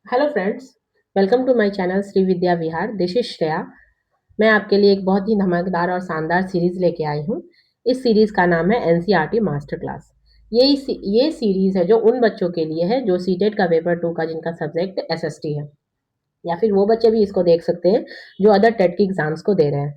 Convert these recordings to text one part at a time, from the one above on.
Hello friends, welcome to my channel Shri Vidya Vihar. This is Shreya. मैं आपके लिए एक बहुत ही धमाकेदार और शानदार सीरीज लेके आई हूँ। इस सीरीज का नाम है एनसीईआरटी मास्टर क्लास। ये सीरीज है जो उन बच्चों के लिए है जो सीटेट का पेपर 2 का जिनका सब्जेक्ट एसएसटी है, या फिर वो बच्चे भी इसको देख सकते हैं जो अदर टेट की एग्जाम्स को दे रहे हैं।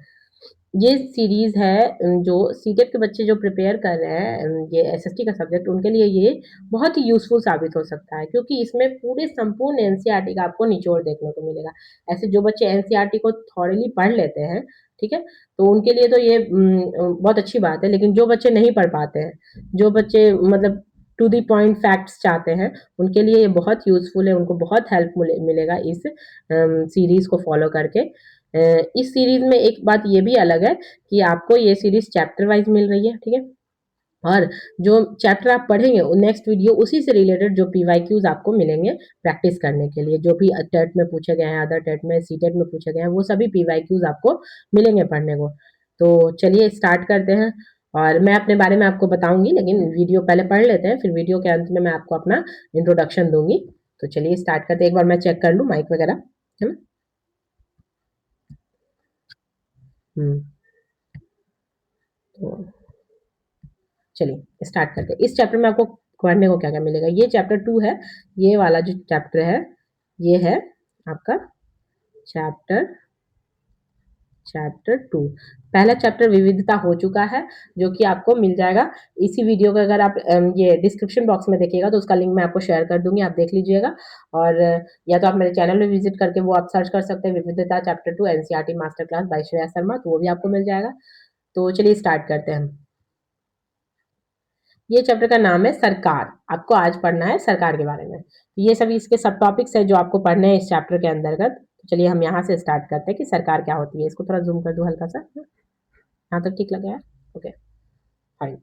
ये सीरीज है जो सीटेट के बच्चे जो प्रिपेयर कर रहे हैं ये एसएसटी का सब्जेक्ट, उनके लिए ये बहुत ही यूजफुल साबित हो सकता है, क्योंकि इसमें पूरे संपूर्ण एनसीईआरटी का आपको निचोड़ देखने को मिलेगा। ऐसे जो बच्चे एनसीईआरटी को थॉरली पढ़ लेते हैं, ठीक है, तो उनके लिए तो ये बहुत अच्छी बात है। लेकिन जो बच्चे नहीं पढ़ पाते हैं, जो बच्चे मतलब टू दी पॉइंट फैक्ट्स चाहते हैं, उनके लिए ये बहुत यूजफुल है। उनको बहुत हेल्प मिलेगा इस सीरीज को फॉलो करके। इस सीरीज में एक बात ये भी अलग है कि आपको ये सीरीज चैप्टर वाइज मिल रही है, ठीक है। और जो चैप्टर आप पढ़ेंगे नेक्स्ट वीडियो उसी से रिलेटेड जो पीवाईक्यूज आपको मिलेंगे प्रैक्टिस करने के लिए, जो भी टेट में पूछे गए हैं, अदर टेट में, सीटेट में पूछे गए हैं, वो सभी पीवाईक्यूज आपको मिलेंगे पढ़ने को। तो चलिए स्टार्ट करते हैं। और मैं अपने बारे में आपको बताऊंगी, लेकिन वीडियो पहले पढ़ लेते हैं, फिर वीडियो के अंत में मैं आपको अपना इंट्रोडक्शन दूंगी। तो चलिए स्टार्ट करते हैं। एक बार मैं चेक कर लूँ माइक वगैरह, है ना। हम्म। तो चलिए स्टार्ट करते हैं। इस चैप्टर में आपको पढ़ने को क्या क्या मिलेगा। ये चैप्टर 2 है। ये वाला जो चैप्टर है ये है आपका चैप्टर चैप्टर 2। पहला चैप्टर विविधता हो चुका है, जो कि आपको मिल जाएगा इसी वीडियो का। अगर आप ये डिस्क्रिप्शन बॉक्स में देखिएगा तो उसका लिंक मैं आपको शेयर कर दूंगी, आप देख लीजिएगा। और या तो आप मेरे चैनल में विजिट करके वो आप सर्च कर सकते हैं, विविधता chapter 2 NCERT master class by Shreya Sharma, तो वो भी आपको मिल जाएगा। तो चलिए स्टार्ट करते हैं। ये चैप्टर का नाम है सरकार। आपको आज पढ़ना है सरकार के बारे में। ये सभी इसके सब टॉपिक्स है जो आपको पढ़ने हैं इस चैप्टर के अंतर्गत। तो चलिए हम यहाँ से स्टार्ट करते हैं कि सरकार क्या होती है। इसको थोड़ा जूम कर दूं हल्का सा, यहाँ तक ठीक लगा है। Okay, fine.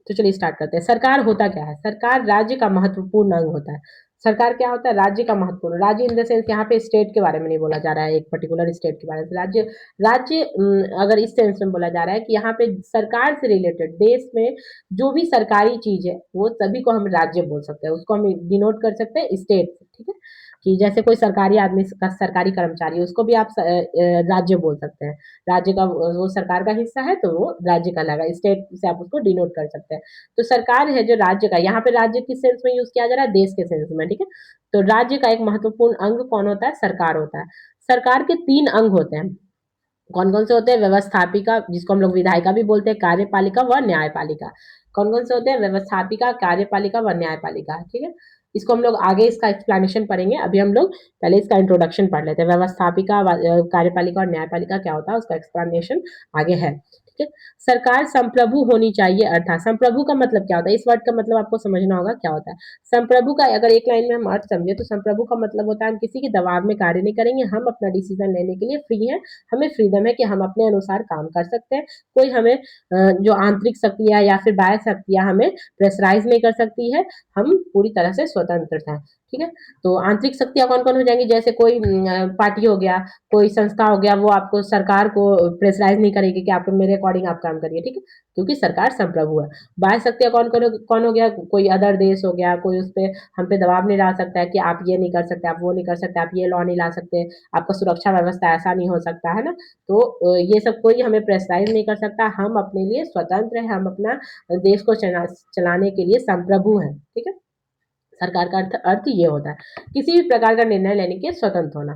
तो चलिए स्टार्ट करते हैं। सरकार होता क्या है। सरकार राज्य का महत्वपूर्ण अंग होता है। सरकार क्या होता है। राज्य का महत्वपूर्ण, राज्य इन द सेंस यहाँ पे स्टेट के बारे में नहीं बोला जा रहा है, एक पर्टिकुलर स्टेट के बारे में। राज्य, राज्य अगर इस सेंस में बोला जा रहा है कि यहाँ पे सरकार से रिलेटेड देश में जो भी सरकारी चीज है वो सभी को हम राज्य बोल सकते हैं, उसको हम डिनोट कर सकते हैं स्टेट से, ठीक है। कि जैसे कोई सरकारी आदमी का सरकारी कर्मचारी है, उसको भी आप राज्य बोल सकते हैं। राज्य का वो सरकार का हिस्सा है तो वो राज्य का लगा, स्टेट से आप उसको डिनोट कर सकते हैं। तो सरकार है जो राज्य का, यहाँ पे राज्य किस सेंस में यूज किया जा रहा है, देश के सेंस में, ठीक है। तो राज्य का एक महत्वपूर्ण अंग कौन होता है, सरकार होता है। सरकार के 3 अंग होते हैं। कौन कौन से होते हैं, व्यवस्थापिका जिसको हम लोग विधायिका भी बोलते हैं, कार्यपालिका व न्यायपालिका। कौन कौन से होते हैं, व्यवस्थापिका, कार्यपालिका व न्यायपालिका, ठीक है। इसको हम लोग आगे इसका एक्सप्लेनेशन पढ़ेंगे, अभी हम लोग पहले इसका इंट्रोडक्शन पढ़ लेते हैं। व्यवस्थापिका, कार्यपालिका और न्यायपालिका क्या होता है उसका एक्सप्लेनेशन आगे है, ठीक है। सरकार संप्रभु होनी चाहिए, अर्थात संप्रभु का मतलब क्या होता है, इस वर्ड का मतलब आपको समझना होगा क्या होता है। संप्रभु का अगर एक लाइन में हम अर्थ समझे तो संप्रभु का मतलब होता है हम किसी के दबाव में कार्य नहीं करेंगे, हम अपना डिसीजन लेने के लिए फ्री है। हमें फ्रीडम है कि हम अपने अनुसार काम कर सकते हैं। कोई हमें जो आंतरिक शक्तियां या फिर बाह्य शक्तियां हमें प्रेशराइज नहीं कर सकती है। हम पूरी तरह से स्वतंत्र हैं, ठीक है। तो आंतरिक शक्तियां कौन कौन हो जाएंगी, जैसे कोई पार्टी हो गया, कोई संस्था हो गया, वो आपको सरकार को प्रेशराइज नहीं करेगी कि आप मेरे अकॉर्डिंग आप काम करिए, ठीक है, क्योंकि सरकार संप्रभु है। बाह्य शक्तियां कौन कौन हो गया, कोई अदर देश हो गया, कोई उस पर हम पे दबाव नहीं डाल सकता है कि आप ये नहीं कर सकते, आप वो नहीं कर सकते, आप ये लॉ नहीं ला सकते, आपका सुरक्षा व्यवस्था ऐसा नहीं हो सकता है ना। तो ये सब कोई हमें प्रेशराइज नहीं कर सकता, हम अपने लिए स्वतंत्र है, हम अपना देश को चलाने के लिए संप्रभु है, ठीक है। सरकार का अर्थ ये होता है किसी भी प्रकार का निर्णय लेने के स्वतंत्र होना।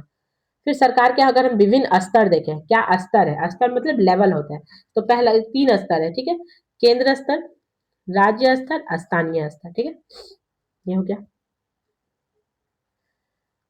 फिर सरकार के अगर हम विभिन्न स्तर देखें, क्या स्तर है, स्तर मतलब लेवल होता है। तो पहला 3 स्तर है, ठीक है। केंद्र स्तर, राज्य स्तर, स्थानीय स्तर, ठीक है। ये हो गया।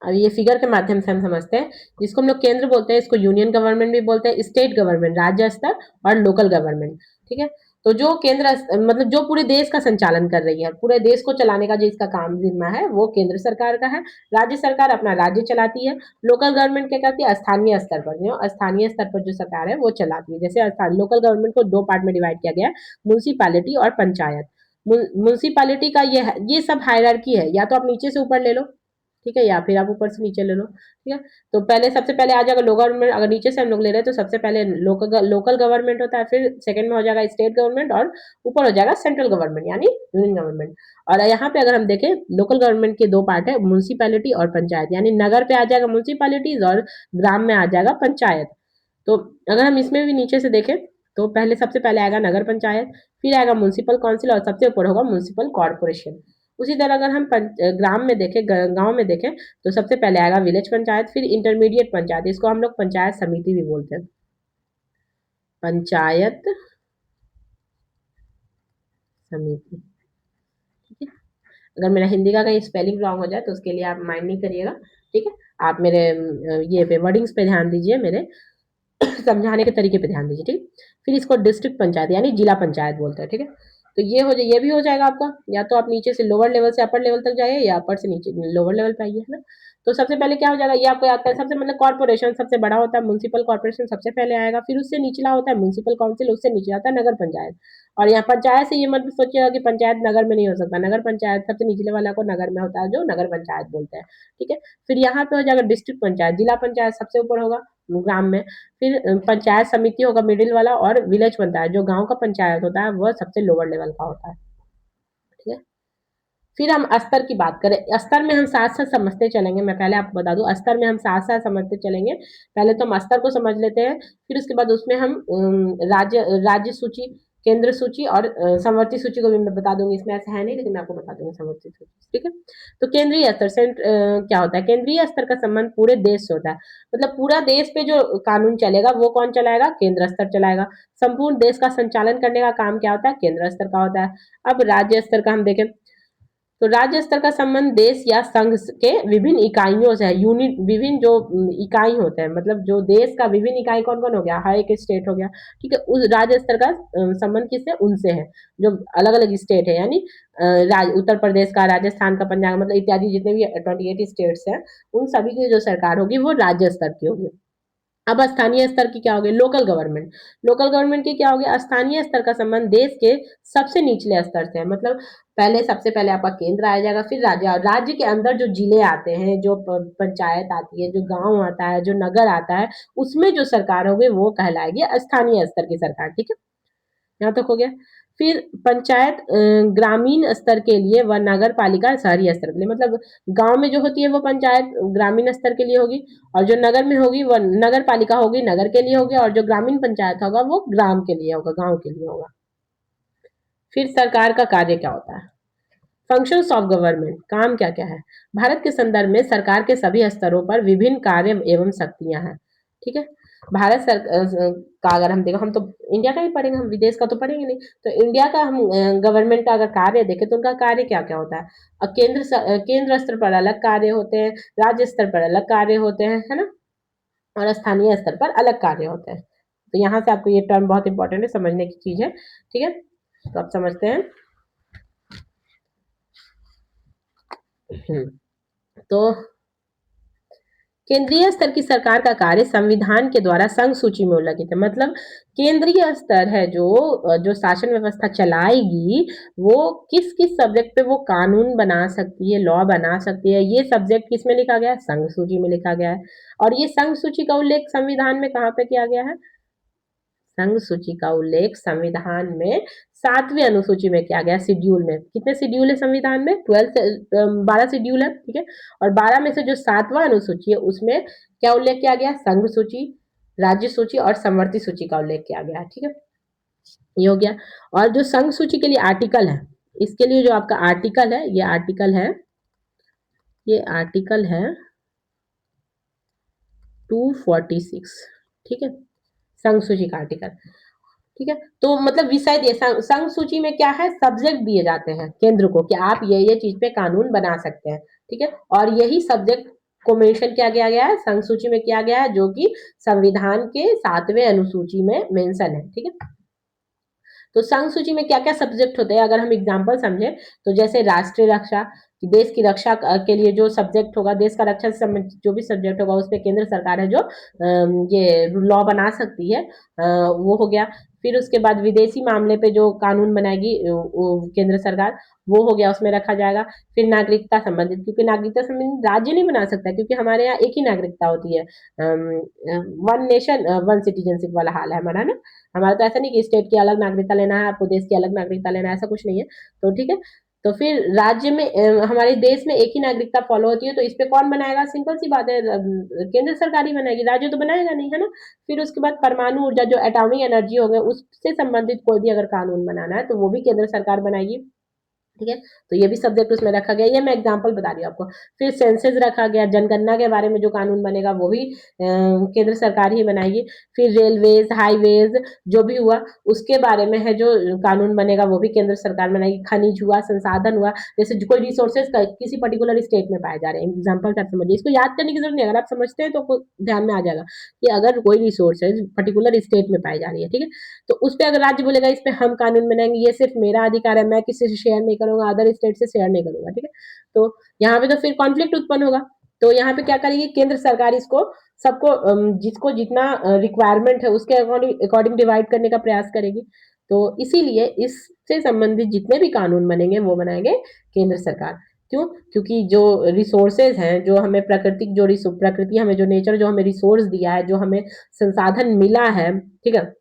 अब ये फिगर के माध्यम से हम समझते हैं। जिसको हम लोग केंद्र बोलते हैं इसको यूनियन गवर्नमेंट भी बोलते हैं, स्टेट गवर्नमेंट राज्य स्तर, और लोकल गवर्नमेंट, ठीक है। तो जो केंद्र मतलब जो पूरे देश का संचालन कर रही है, पूरे देश को चलाने का जो इसका काम जिम्मा है वो केंद्र सरकार का है। राज्य सरकार अपना राज्य चलाती है। लोकल गवर्नमेंट क्या करती है, स्थानीय स्तर पर, जो स्थानीय स्तर पर जो सरकार है वो चलाती है। जैसे लोकल गवर्नमेंट को 2 पार्ट में डिवाइड किया गया है, म्यूनसिपैलिटी और पंचायत। म्यूनसिपैलिटी का ये सब हायरार्की है, या तो आप नीचे से ऊपर ले लो, ठीक है, या फिर आप ऊपर से नीचे ले लो, ठीक है। तो पहले सबसे पहले आ जाएगा लोकल गवर्नमेंट, अगर नीचे से हम लोग ले रहे हैं तो सबसे पहले लोकल गवर्नमेंट होता है, फिर सेकंड में हो जाएगा स्टेट गवर्नमेंट, और ऊपर हो जाएगा सेंट्रल गवर्नमेंट यानी यूनियन गवर्नमेंट। और यहाँ पे अगर हम देखें लोकल गवर्नमेंट के दो पार्ट है, म्यूनसिपैलिटी और पंचायत, यानी नगर पे आ जाएगा म्यूनसिपैलिटीज और ग्राम में आ जाएगा पंचायत। तो अगर हम इसमें भी नीचे से देखें तो पहले सबसे पहले आएगा नगर पंचायत, फिर आएगा म्यूनसिपल काउंसिल और सबसे ऊपर होगा म्यूनसिपल कॉर्पोरेशन। उसी तरह अगर हम ग्राम में देखें, गांव में देखें, तो सबसे पहले आएगा विलेज पंचायत, फिर इंटरमीडिएट पंचायत, इसको हम लोग पंचायत समिति भी बोलते हैं, पंचायत समिति, ठीक है। अगर मेरा हिंदी का कहीं स्पेलिंग रॉन्ग हो जाए तो उसके लिए आप माइंड नहीं करिएगा, ठीक है। आप मेरे ये पे वर्डिंग्स पे ध्यान दीजिए, मेरे समझाने के तरीके पे ध्यान दीजिए, ठीक। फिर इसको डिस्ट्रिक्ट पंचायत यानी जिला पंचायत बोलते हैं, ठीक है। तो ये भी हो जाएगा आपका, या तो आप नीचे से लोअर लेवल से अपर लेवल तक जाइए या अपर से नीचे लोअर लेवल पे आइए, है ना। तो सबसे पहले क्या हो जाएगा, ये आपको याद करें, सबसे मतलब कॉर्पोरेशन सबसे बड़ा होता है, म्यूनसिपल कॉर्पोरेशन सबसे पहले आएगा, फिर उससे निचला होता है म्यूनसिपल काउंसिल, उससे नीचे आता है नगर पंचायत। और यहाँ पंचायत से ये मत सोचिएगा कि पंचायत नगर में नहीं हो सकता, नगर पंचायत सबसे निचले वाला को नगर में होता है जो नगर पंचायत बोलते हैं, ठीक है। फिर यहाँ पे हो जाएगा डिस्ट्रिक्ट पंचायत, जिला पंचायत सबसे ऊपर होगा ग्राम में, फिर पंचायत समिति होगा मिडिल वाला, और विलेज बनता है, जो गांव का पंचायत होता है वह सबसे लोअर लेवल का होता है, ठीक है। फिर हम स्तर की बात करें, स्तर में हम साथ साथ समझते चलेंगे, मैं पहले आपको बता दूं, स्तर में हम साथ साथ समझते चलेंगे। पहले तो हम स्तर को समझ लेते हैं, फिर उसके बाद उसमें हम राज्य राज्य सूची, केंद्र सूची और समवर्ती सूची को भी मैं बता दूंगी, इसमें ऐसा है नहीं लेकिन मैं आपको बता दूंगी समवर्ती सूची, ठीक है। तो केंद्रीय स्तर से क्या होता है, केंद्रीय स्तर का संबंध पूरे देश से होता है, मतलब पूरा देश पे जो कानून चलेगा वो कौन चलाएगा, केंद्र स्तर चलाएगा। संपूर्ण देश का संचालन करने का काम क्या होता है, केंद्र स्तर का होता है। अब राज्य स्तर का हम देखें, तो राज्य स्तर का संबंध देश या संघ के विभिन्न इकाइयों से है, यूनिट, विभिन्न जो इकाई होते हैं, मतलब जो देश का विभिन्न इकाई कौन कौन हो गया, हर एक स्टेट हो गया, ठीक है। उस राज्य स्तर का संबंध किससे, उनसे है जो अलग अलग स्टेट है, यानी उत्तर प्रदेश का, राजस्थान का, पंजाब, मतलब इत्यादि जितने भी 28 स्टेट्स हैं, उन सभी की जो सरकार होगी वो राज्य स्तर की होगी। अब स्थानीय स्तर की क्या होगी, लोकल गवर्नमेंट, लोकल गवर्नमेंट की क्या होगी, स्थानीय स्तर का संबंध देश के सबसे निचले स्तर से है, मतलब पहले सबसे पहले आपका केंद्र आ जाएगा, फिर राज्य, राज्य के अंदर जो जिले आते हैं, जो पंचायत आती है, जो गांव आता है, जो नगर आता है, उसमें जो सरकार होगी वो कहलाएगी स्थानीय स्तर की सरकार, ठीक है। यहाँ तक हो गया। फिर पंचायत ग्रामीण स्तर के लिए व नगर पालिका शहरी स्तर के लिए, मतलब गांव में जो होती है वो पंचायत ग्रामीण स्तर के लिए होगी, और जो नगर में होगी वो नगर पालिका होगी, नगर के लिए होगी, और जो ग्रामीण पंचायत होगा वो ग्राम के लिए होगा, गांव के लिए होगा। फिर सरकार का कार्य क्या होता है, फंक्शंस ऑफ गवर्नमेंट, काम क्या क्या है। भारत के संदर्भ में सरकार के सभी स्तरों पर विभिन्न कार्य एवं शक्तियां हैं, ठीक है। भारत का अगर हम देखो, हम तो इंडिया का ही पढ़ेंगे, हम विदेश का तो पढ़ेंगे नहीं, तो इंडिया का हम गवर्नमेंट का अगर कार्य देखें तो उनका कार्य क्या क्या होता है। केंद्र स्तर पर अलग कार्य होते हैं, राज्य स्तर पर अलग कार्य होते हैं, है ना, और स्थानीय स्तर पर अलग कार्य होते हैं। तो यहाँ से आपको ये टर्म बहुत इंपॉर्टेंट है, समझने की चीज है, ठीक है। तो आप समझते हैं। तो केंद्रीय स्तर की सरकार का कार्य संविधान के द्वारा संघ सूची में उल्लिखित है, मतलब केंद्रीय स्तर है जो जो शासन व्यवस्था चलाएगी, वो किस किस सब्जेक्ट पे वो कानून बना सकती है, लॉ बना सकती है, ये सब्जेक्ट किस में लिखा गया है, संघ सूची में लिखा गया है। और ये संघ सूची का उल्लेख संविधान में कहाँ पे किया गया है, संघ सूची का उल्लेख संविधान में 7वीं अनुसूची में किया गया, शेड्यूल में। कितने शेड्यूल है संविधान में, 12 शेड्यूल है, ठीक है। और 12 में से जो 7वां अनुसूची है उसमें क्या उल्लेख किया गया, संघ सूची, राज्य सूची और समवर्ती सूची का उल्लेख किया गया, ठीक है। ये हो गया। और जो संघ सूची के लिए आर्टिकल है, इसके लिए जो आपका आर्टिकल है, ये आर्टिकल है, ये आर्टिकल है 246, ठीक है, संघ सूची का आर्टिकल, ठीक है। तो मतलब विषय दिए, संघ सूची में क्या है, सब्जेक्ट दिए जाते हैं केंद्र को कि आप ये चीज पे कानून बना सकते हैं, ठीक है। और यही सब्जेक्ट को मेंशन किया गया है, संघ सूची में किया गया है, जो कि संविधान के 7वें अनुसूची में मेंशन है, ठीक है। तो संघ सूची में क्या क्या सब्जेक्ट होते हैं, अगर हम एग्जाम्पल समझे, तो जैसे राष्ट्रीय रक्षा, कि देश की रक्षा के लिए जो सब्जेक्ट होगा, देश का रक्षा से संबंधित जो भी सब्जेक्ट होगा उस पे केंद्र सरकार है जो ये लॉ बना सकती है, वो हो गया। फिर उसके बाद विदेशी मामले पे जो कानून बनाएगी वो केंद्र सरकार, वो हो गया, उसमें रखा जाएगा। फिर नागरिकता संबंधित, क्योंकि नागरिकता संबंधित राज्य नहीं बना सकता, क्योंकि हमारे यहाँ एक ही नागरिकता होती है, वन नेशन वन सिटीजनशिप वाला हाल है हमारा ना। हमारा तो ऐसा नहीं कि स्टेट की अलग नागरिकता लेना है, आपको देश की अलग नागरिकता लेना है, ऐसा कुछ नहीं है। तो ठीक है, तो फिर राज्य में हमारे देश में एक ही नागरिकता फॉलो होती है, तो इस पे कौन बनाएगा? सिंपल सी बात है, केंद्र सरकार ही बनाएगी, राज्य तो बनाएगा नहीं, है ना। फिर उसके बाद परमाणु ऊर्जा, जो एटॉमिक एनर्जी हो गया, उससे संबंधित कोई भी अगर कानून बनाना है तो वो भी केंद्र सरकार बनाएगी। ठीक है, तो ये भी सब्जेक्ट उसमें रखा गया, ये मैं एग्जांपल बता रही हूँ आपको। फिर सेंसस रखा गया, जनगणना के बारे में जो कानून बनेगा वो भी केंद्र सरकार ही बनाएगी। फिर रेलवेज, हाईवेज जो भी हुआ उसके बारे में है जो कानून बनेगा वो भी केंद्र सरकार बनाएगी। खनिज हुआ, संसाधन हुआ, जैसे कोई रिसोर्सेज किसी पर्टिकुलर स्टेट में पाए जा रहे हैं, एग्जाम्पल आप समझिए, इसको याद करने की जरूरत नहीं, अगर आप समझते हैं तो ध्यान में आ जाएगा कि अगर कोई रिसोर्सेज पर्टिकुलर स्टेट में पाई जा रही है, ठीक है, तो उस पर अगर राज्य बोलेगा इस पे हम कानून बनाएंगे, ये सिर्फ मेरा अधिकार है, मैं किसी से शेयर नहीं करूंगा, अदर स्टेट से शेयर नहीं करूंगा, ठीक है, तो यहाँ पे तो फिर कॉन्फ्लिक्ट उत्पन्न होगा। तो यहाँ पे क्या करेगी केंद्र सरकार, इसको सबको जिसको जितना रिक्वायरमेंट है उसके अकॉर्डिंग अकॉर्डिंग डिवाइड करने का प्रयास करेगी। तो इसीलिए इससे संबंधित जितने भी कानून बनेंगे वो बनाएंगे केंद्र सरकार। क्यों? क्योंकि जो रिसोर्सेज हैं, जो हमें प्राकृतिक जो प्रकृति हमें जो नेचर जो हमें रिसोर्स दिया है, जो हमें संसाधन मिला है, ठीक है,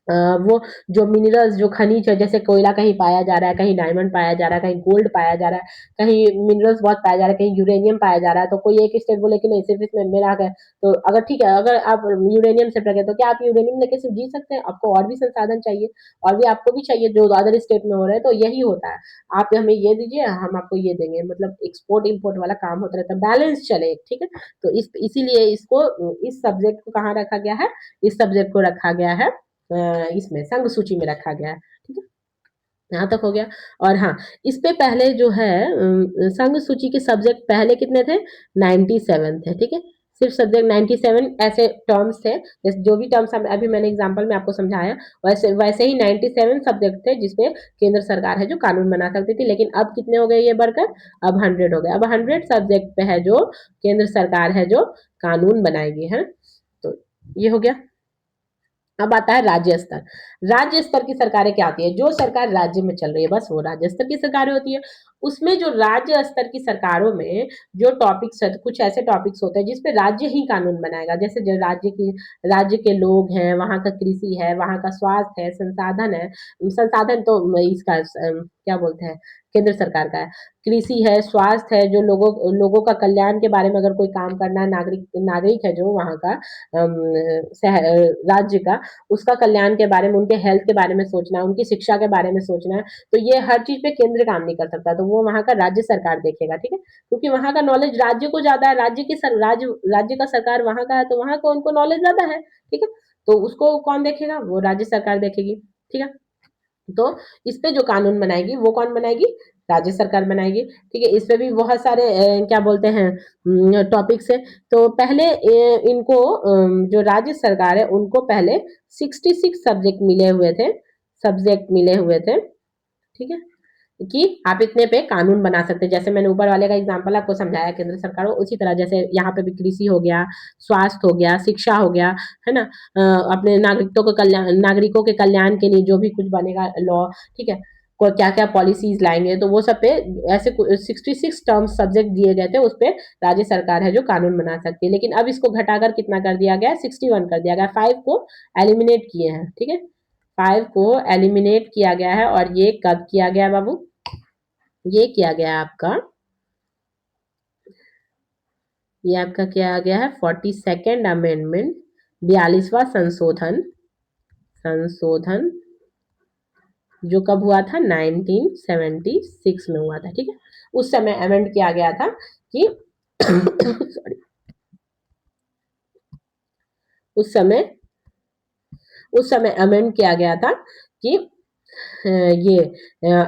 वो जो मिनरल्स जो खनिज है, जैसे कोयला कहीं पाया जा रहा है, कहीं डायमंड पाया जा रहा है, कहीं गोल्ड पाया जा रहा है, कहीं मिनरल्स बहुत पाया जा रहा है, कहीं यूरेनियम पाया जा रहा है, तो कोई एक स्टेट बोले कि नहीं सिर्फ इसमें मेरा है, तो अगर ठीक है, अगर आप यूरेनियम से लगे तो क्या आप यूरेनियम लेके सिर्फ जी सकते हैं? आपको और भी संसाधन चाहिए, और भी आपको भी चाहिए जो अदर स्टेट में हो रहा है, तो यही होता है, आप हमें ये दीजिए हम आपको ये देंगे, मतलब एक्सपोर्ट इम्पोर्ट वाला काम होता रहता है, बैलेंस चले, ठीक है। तो इसीलिए इसको इस सब्जेक्ट को कहाँ रखा गया है? इस सब्जेक्ट को रखा गया है इसमें संघ सूची में रखा गया है, ठीक है, यहाँ तक हो गया। और हाँ, इस पे पहले जो है संघ सूची के सब्जेक्ट पहले कितने थे? 97 थे, ठीक है, सिर्फ सब्जेक्ट 97 ऐसे टर्म्स थे, जैसे जो भी टर्म्स अभी मैंने एग्जांपल में आपको समझाया, वैसे वैसे ही 97 सब्जेक्ट थे जिसपे केंद्र सरकार है जो कानून बना सकती थी। लेकिन अब कितने हो गए ये बढ़कर? अब 100 हो गए, अब 100 सब्जेक्ट पे है जो केंद्र सरकार है जो कानून बनाएगी, है। तो ये हो गया। अब आता है राज्य स्तर। राज्य स्तर की सरकारें क्या होती है? जो सरकार राज्य में चल रही है बस वो राज्य स्तर की सरकारें होती है। उसमें जो राज्य स्तर की सरकारों में जो टॉपिक्स है, कुछ ऐसे टॉपिक्स होते हैं जिसपे राज्य ही कानून बनाएगा। जैसे जो राज्य के लोग हैं, वहां का कृषि है, वहां का स्वास्थ्य है, संसाधन है, संसाधन तो इसका क्या बोलते हैं, केंद्र सरकार का है। कृषि है, स्वास्थ्य है, जो लोगों का कल्याण के बारे में अगर कोई काम करना है, नागरिक नागरिक है जो वहां का राज्य का, उसका कल्याण के बारे में, उनके हेल्थ के बारे में सोचना है, उनकी शिक्षा के बारे में सोचना है, तो ये हर चीज पे केंद्र काम नहीं कर सकता, तो वो वहां का राज्य सरकार देखेगा, ठीक है, क्योंकि वहां का नॉलेज राज्य को ज्यादा है, राज्य का सरकार वहां का है, तो वहां को उनको नॉलेज ज्यादा है, ठीक है, तो उसको कौन देखेगा? वो राज्य सरकार देखेगी, ठीक है। तो इस पे जो कानून बनाएगी वो कौन बनाएगी? राज्य सरकार बनाएगी, ठीक है। इस पे भी बहुत सारे क्या बोलते हैं टॉपिक्स है। तो पहले इनको जो राज्य सरकार है उनको पहले 66 सब्जेक्ट मिले हुए थे, ठीक है, कि आप इतने पे कानून बना सकते हैं। जैसे मैंने ऊपर वाले का एग्जांपल आपको समझाया केंद्र सरकार को, उसी तरह जैसे यहाँ पे भी कृषि हो गया, स्वास्थ्य हो गया, शिक्षा हो गया, है ना, अपने नागरिकों के कल्याण के लिए जो भी कुछ बनेगा लॉ, ठीक है, को क्या क्या पॉलिसीज लाएंगे, तो वो सब पे ऐसे 66 टर्म्स सब्जेक्ट दिए गए थे, उस पे राज्य सरकार है जो कानून बना सकती है। लेकिन अब इसको घटाकर कितना कर दिया गया? 61 कर दिया गया, 5 को एलिमिनेट किए हैं, ठीक है, 5 को एलिमिनेट किया गया है। और ये कब किया गया बाबू? ये किया गया आपका, ये आपका क्या आ गया है? 42nd अमेंडमेंट, 42वां संशोधन, संशोधन जो कब हुआ था? 1976 में हुआ था, ठीक है। उस समय अमेंड किया गया था कि सॉरी, उस समय अमेंड किया गया था कि ये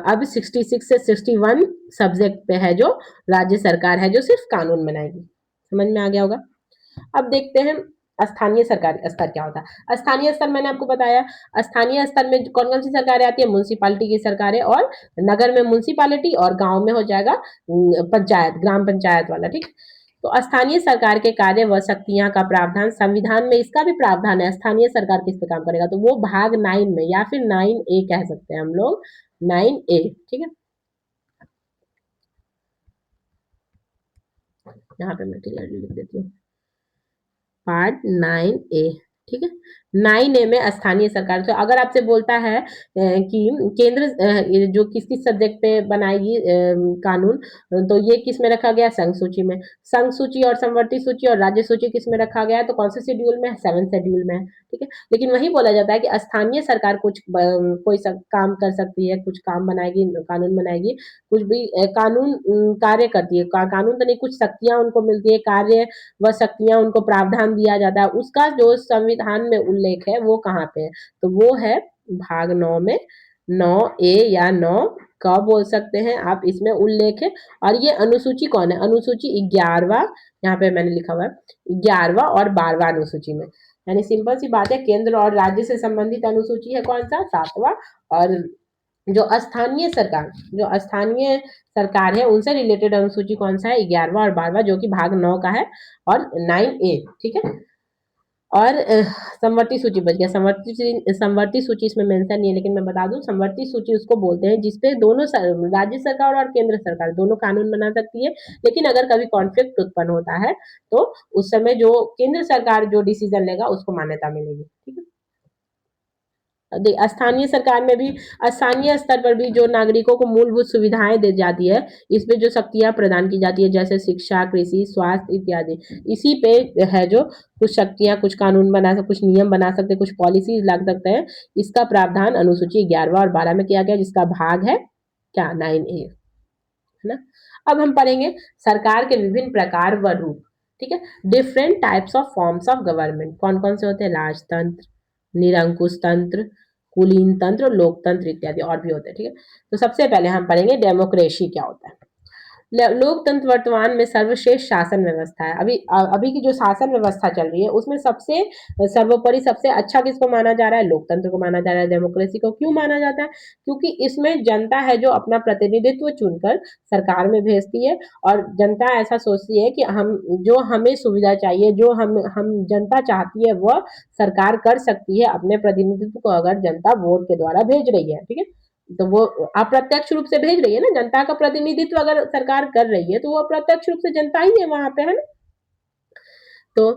अब 66 से 61 सब्जेक्ट पे है जो राज्य सरकार है जो सिर्फ कानून बनाएगी। समझ में आ गया होगा। अब देखते हैं स्थानीय सरकार स्तर क्या होता है? स्थानीय स्तर मैंने आपको बताया, स्थानीय स्तर में कौन कौन सी सरकारें आती है? म्यूनसिपालिटी की सरकारें, और नगर में म्यूनसिपालिटी, और गांव में हो जाएगा पंचायत, ग्राम पंचायत वाला, ठीक। तो स्थानीय सरकार के कार्य व शक्तियां का प्रावधान संविधान में, इसका भी प्रावधान है, स्थानीय सरकार किस पे काम करेगा, तो वो भाग 9 में, या फिर 9A कह सकते हैं हम लोग, 9A, ठीक है। यहाँ पे मैं क्लियरली लिख देती हूँ, पार्ट 9A, ठीक है। 9A में स्थानीय सरकार, तो अगर आपसे बोलता है कि केंद्र ये जो किस किस सब्जेक्ट पे बनाएगी कानून, तो ये किस में रखा गया? संघ सूची में। संघ सूची और समवर्ती सूची और राज्य सूची किस में रखा गया है? तो कौन से शेड्यूल में? 7 शेड्यूल में, ठीक है। लेकिन वही बोला जाता है कि स्थानीय सरकार कुछ कोई काम कर सकती है, कुछ काम बनाएगी, कानून बनाएगी, कुछ भी कानून कार्य करती है, कानून तो नहीं, कुछ शक्तियां उनको मिलती है, कार्य व शक्तियां उनको प्रावधान दिया जाता है, उसका जो संविधान में उल्लेख है वो कहाँ पे है? तो वो है भाग 9 में, 9A या 9 क बोल सकते हैं आप, इसमें उल्लेख है। और ये अनुसूची कौन है? अनुसूची 11वां, यहाँ पे मैंने लिखा हुआ है 11वां और 12वां अनुसूची में, यानी सिंपल सी बात है, केंद्र और राज्य से संबंधित अनुसूची है कौन सा? 7वां। और जो स्थानीय सरकार है उनसे रिलेटेड अनुसूची कौन सा है? 11वां और 12वां, जो कि भाग 9 का है, और 9A, ठीक है। और संवर्ती सूची बच गया, संवर्ती सूची इसमें मेंशन नहीं है, लेकिन मैं बता दूं, संवर्ती सूची उसको बोलते हैं जिसपे दोनों राज्य सरकार और केंद्र सरकार दोनों कानून बना सकती है। लेकिन अगर कभी कॉन्फ्लिक्ट उत्पन्न होता है तो उस समय जो केंद्र सरकार जो डिसीजन लेगा उसको मान्यता मिलेगी, ठीक है। स्थानीय सरकार में भी, स्थानीय स्तर पर भी जो नागरिकों को मूलभूत सुविधाएं दी जाती है, इसमें जो शक्तियां प्रदान की जाती है, जैसे शिक्षा, कृषि, स्वास्थ्य इत्यादि, इसी पे है जो कुछ शक्तियां, कुछ कानून बना सकते, कुछ नियम बना सकते, कुछ पॉलिसीज ला सकते हैं। इसका प्रावधान अनुसूची 11वां और 12 में किया गया, जिसका भाग है क्या? 9A, है ना। अब हम पढ़ेंगे सरकार के विभिन्न प्रकार व रूप, ठीक है। Different types of forms of government कौन कौन से होते हैं? राजतंत्र, निरंकुश तंत्र, कुलीन तंत्र, लोकतंत्र इत्यादि, और भी होते हैं, ठीक है। तो सबसे पहले हम पढ़ेंगे डेमोक्रेसी क्या होता है। लोकतंत्र वर्तमान में सर्वश्रेष्ठ शासन व्यवस्था है। अभी की जो शासन व्यवस्था चल रही है उसमें सबसे सर्वोपरि, सबसे अच्छा किसको माना जा रहा है? लोकतंत्र को माना जा रहा है। डेमोक्रेसी को क्यों माना जाता है? क्योंकि इसमें जनता है जो अपना प्रतिनिधित्व चुनकर सरकार में भेजती है, और जनता ऐसा सोचती है कि हम, जो हमें सुविधा चाहिए, जो हम जनता चाहती है वह सरकार कर सकती है अपने प्रतिनिधित्व को, अगर जनता वोट के द्वारा भेज रही है, ठीक है। तो वो अप्रत्यक्ष रूप से भेज रही है ना, जनता का प्रतिनिधित्व अगर सरकार कर रही है तो वो अप्रत्यक्ष रूप से जनता ही है वहां पे, है ना। तो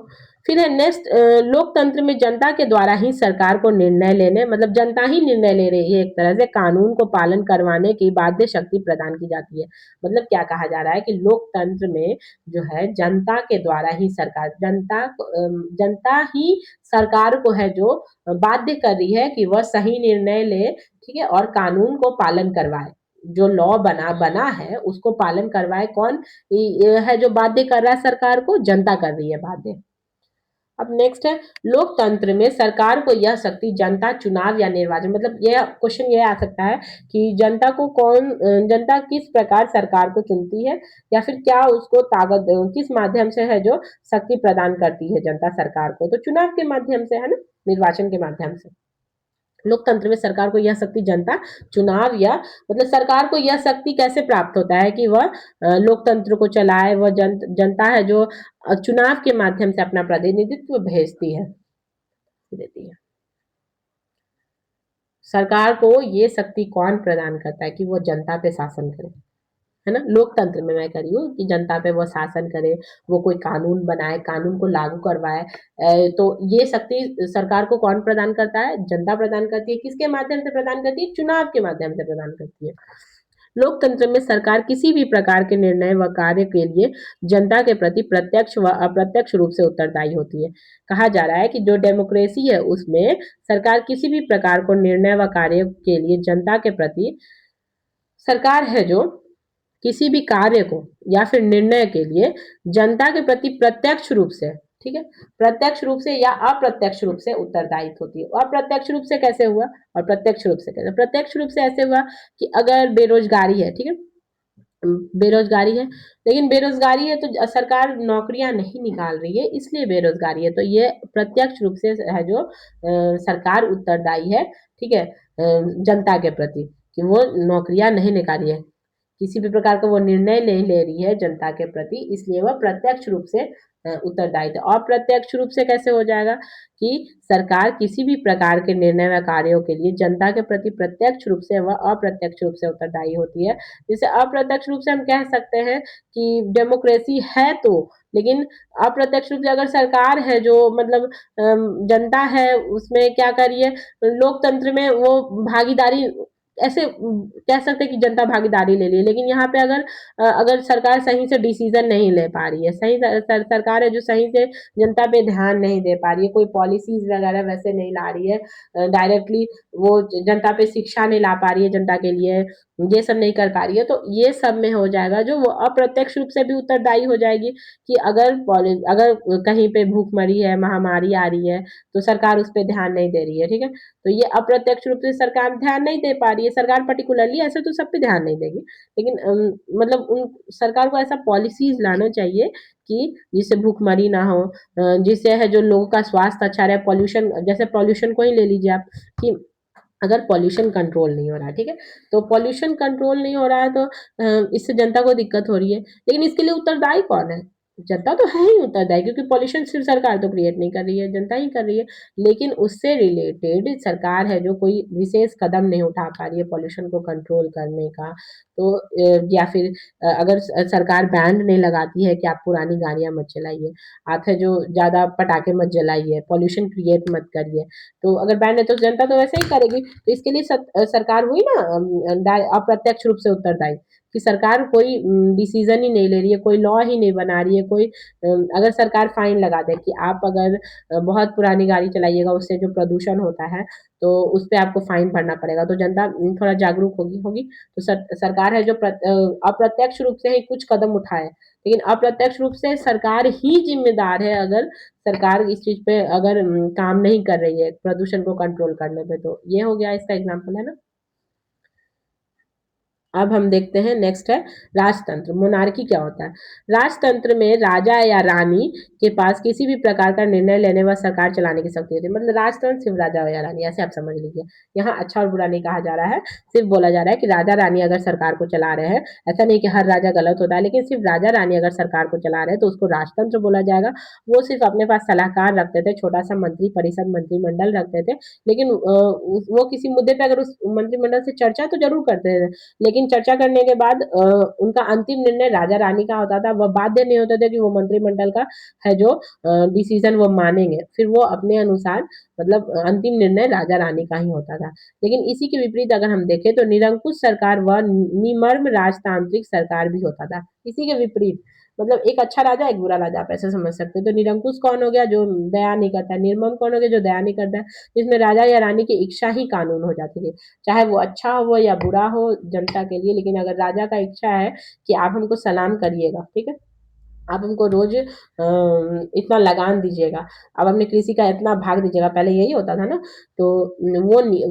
फिर है नेक्स्ट, लोकतंत्र में जनता के द्वारा ही सरकार को निर्णय लेने, मतलब जनता ही निर्णय ले रही है, एक तरह से कानून को पालन करवाने की बाध्य शक्ति प्रदान की जाती है। मतलब क्या कहा जा रहा है कि लोकतंत्र में जो है जनता के द्वारा ही सरकार, जनता ही सरकार को है जो बाध्य कर रही है कि वह सही निर्णय ले, ठीक है, और कानून को पालन करवाए, जो लॉ बना है उसको पालन करवाए। कौन ये है जो बाध्य कर रहा है सरकार को? जनता कर रही है बाध्य। अब नेक्स्ट है, लोकतंत्र में सरकार को यह शक्ति जनता चुनाव या निर्वाचन, मतलब यह क्वेश्चन ये आ सकता है कि जनता किस प्रकार सरकार को चुनती है, या फिर क्या उसको ताकत, किस माध्यम से है जो शक्ति प्रदान करती है जनता सरकार को? तो चुनाव के माध्यम से, है ना, निर्वाचन के माध्यम से। लोकतंत्र में सरकार को यह शक्ति जनता चुनाव या, मतलब सरकार को यह शक्ति कैसे प्राप्त होता है कि वह लोकतंत्र को चलाए, वह जनता है जो चुनाव के माध्यम से अपना प्रतिनिधित्व भेजती है, देती है। सरकार को ये शक्ति कौन प्रदान करता है कि वो जनता पे शासन करे, है ना। लोकतंत्र में मैं कह रही हूँ कि जनता पे वो शासन करे, वो कोई कानून बनाए, कानून को लागू करवाए, तो ये शक्ति सरकार को कौन प्रदान करता है? जनता प्रदान करती है। किसके माध्यम से प्रदान करती है? चुनाव के माध्यम से प्रदान करती है। लोकतंत्र में सरकार किसी भी प्रकार के निर्णय व कार्य के लिए जनता के प्रति प्रत्यक्ष व अप्रत्यक्ष रूप से उत्तरदायी होती है। कहा जा रहा है कि जो डेमोक्रेसी है उसमें सरकार किसी भी प्रकार को निर्णय व कार्य के लिए जनता के प्रति, सरकार है जो किसी भी कार्य को या फिर निर्णय के लिए जनता के प्रति प्रत्यक्ष रूप से, ठीक है, प्रत्यक्ष रूप से या अप्रत्यक्ष रूप से उत्तरदायित्व होती है। अप्रत्यक्ष रूप से कैसे हुआ और प्रत्यक्ष रूप से कैसे? प्रत्यक्ष रूप से ऐसे हुआ कि अगर बेरोजगारी है, ठीक है, बेरोजगारी है, लेकिन बेरोजगारी है तो सरकार नौकरियां नहीं निकाल रही है, इसलिए बेरोजगारी है। तो ये प्रत्यक्ष रूप से है जो सरकार उत्तरदायी है, ठीक है, जनता के प्रति, कि वो नौकरियां नहीं निकाली है, किसी भी प्रकार का वो निर्णय नहीं ले रही है जनता के प्रति, इसलिए वह प्रत्यक्ष रूप से उत्तरदायी है। अप्रत्यक्ष रूप से कैसे हो जाएगा कि सरकार किसी भी प्रकार के निर्णय व कार्यों के लिए जनता के प्रति प्रत्यक्ष रूप से व अप्रत्यक्ष रूप से उत्तरदायी होती है। जैसे अप्रत्यक्ष रूप से हम कह सकते हैं कि डेमोक्रेसी है तो, लेकिन अप्रत्यक्ष रूप से अगर सरकार है जो मतलब जनता है उसमें क्या कर रही है, लोकतंत्र में वो भागीदारी, ऐसे कह सकते हैं कि जनता भागीदारी ले रही है, लेकिन यहाँ पे अगर सरकार सही से डिसीजन नहीं ले पा रही है, सही सरकार है जो सही से जनता पे ध्यान नहीं दे पा रही है, कोई पॉलिसीज वगैरह वैसे नहीं ला रही है, डायरेक्टली वो जनता पे शिक्षा नहीं ला पा रही है जनता के लिए, ये सब नहीं कर पा रही है, तो ये सब में हो जाएगा जो वो अप्रत्यक्ष रूप से भी उत्तरदायी हो जाएगी कि अगर कहीं पे भूखमरी है, महामारी आ रही है, तो सरकार उस पर ध्यान नहीं दे रही है, ठीक है, तो ये अप्रत्यक्ष रूप से सरकार ध्यान नहीं दे पा रही है। सरकार पर्टिकुलरली ऐसे तो सब पे ध्यान नहीं देगी, लेकिन मतलब उन सरकार को ऐसा पॉलिसीज लाना चाहिए कि जिससे भूखमरी ना हो, जिससे है जो लोगों का स्वास्थ्य अच्छा रहे, पॉल्यूशन, जैसे पॉल्यूशन को ही ले लीजिए आप, कि अगर पॉल्यूशन कंट्रोल नहीं हो रहा है, ठीक है, तो पॉल्यूशन कंट्रोल नहीं हो रहा है तो इससे जनता को दिक्कत हो रही है, लेकिन इसके लिए उत्तरदायी कौन है? जनता तो है ही उत्तरदायी, क्योंकि पॉल्यूशन सिर्फ सरकार तो क्रिएट नहीं कर रही है, जनता ही कर रही है, लेकिन उससे रिलेटेड सरकार है जो कोई विशेष कदम नहीं उठा पा रही है पॉल्यूशन को कंट्रोल करने का, तो या फिर अगर सरकार बैंड नहीं लगाती है कि आप पुरानी गाड़ियां मत चलाइए, आप है जो ज्यादा पटाखे मत जलाइए, पॉल्यूशन क्रिएट मत करिए, तो अगर बैन है तो जनता तो वैसे ही करेगी, तो इसके लिए सरकार हुई ना अप्रत्यक्ष रूप से उत्तरदायी, कि सरकार कोई डिसीजन ही नहीं ले रही है, कोई लॉ ही नहीं बना रही है, कोई अगर सरकार फाइन लगा दे कि आप अगर बहुत पुरानी गाड़ी चलाइएगा उससे जो प्रदूषण होता है तो उस पर आपको फाइन भरना पड़ेगा, तो जनता थोड़ा जागरूक होगी, तो सरकार है जो अप्रत्यक्ष रूप से ही कुछ कदम उठाए, लेकिन अप्रत्यक्ष रूप से सरकार ही जिम्मेदार है अगर सरकार इस चीज पे अगर काम नहीं कर रही है प्रदूषण को कंट्रोल करने पे, तो ये हो गया इसका एग्जाम्पल है ना। अब हम देखते हैं नेक्स्ट है राजतंत्र, मोनार्की क्या होता है। राजतंत्र में राजा या रानी के पास किसी भी प्रकार का निर्णय लेने व सरकार चलाने की शक्ति होती है, मतलब राजतंत्र सिर्फ राजा या रानी, ऐसे आप समझ लीजिए, यहाँ अच्छा और बुरा नहीं कहा जा रहा है, सिर्फ बोला जा रहा है कि राजा रानी अगर सरकार को चला रहे हैं, ऐसा नहीं कि हर राजा गलत होता है, लेकिन सिर्फ राजा रानी अगर सरकार को चला रहे हैं तो उसको राजतंत्र बोला जाएगा। वो सिर्फ अपने पास सलाहकार रखते थे, छोटा सा मंत्री परिषद मंत्रिमंडल रखते थे, लेकिन वो किसी मुद्दे पर अगर उस मंत्रिमंडल से चर्चा तो जरूर करते थे, लेकिन चर्चा करने के बाद उनका अंतिम निर्णय राजा रानी का होता था, वह बाध्य नहीं होते थे कि वो मंत्रिमंडल का है जो डिसीजन वो मानेंगे, फिर वो अपने अनुसार मतलब अंतिम निर्णय राजा रानी का ही होता था। लेकिन इसी के विपरीत अगर हम देखें तो निरंकुश सरकार व निमर्म राजतांत्रिक सरकार भी होता था, इसी के विपरीत, मतलब एक अच्छा राजा एक बुरा राजा आप ऐसे समझ सकते हैं। तो निरंकुश कौन हो गया, जो दया नहीं करता है, निर्मम कौन हो गया, जो दया नहीं करता है, जिसमें राजा या रानी की इच्छा ही कानून हो जाती थी, चाहे वो अच्छा हो या बुरा हो जनता के लिए, लेकिन अगर राजा का इच्छा है कि आप हमको सलाम करिएगा, ठीक है, आप हमको रोज इतना लगान दीजिएगा, आप अपने कृषि का इतना भाग दीजिएगा, पहले यही होता था ना, तो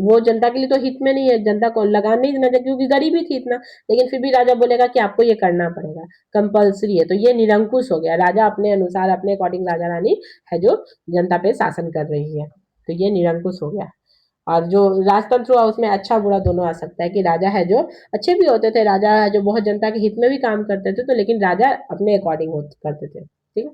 वो जनता के लिए तो हित में नहीं है, जनता को लगान नहीं देना चाहिए क्योंकि गरीबी थी इतना, लेकिन फिर भी राजा बोलेगा कि आपको ये करना पड़ेगा, कंपल्सरी है, तो ये निरंकुश हो गया, राजा अपने अनुसार अपने अकॉर्डिंग राजा रानी है जो जनता पे शासन कर रही है, तो ये निरंकुश हो गया। और जो राजतंत्र हुआ उसमें अच्छा बुरा दोनों आ सकता है, कि राजा है जो अच्छे भी होते थे, राजा है जो बहुत जनता के हित में भी काम करते थे, तो लेकिन राजा अपने अकॉर्डिंग करते थे, ठीक है।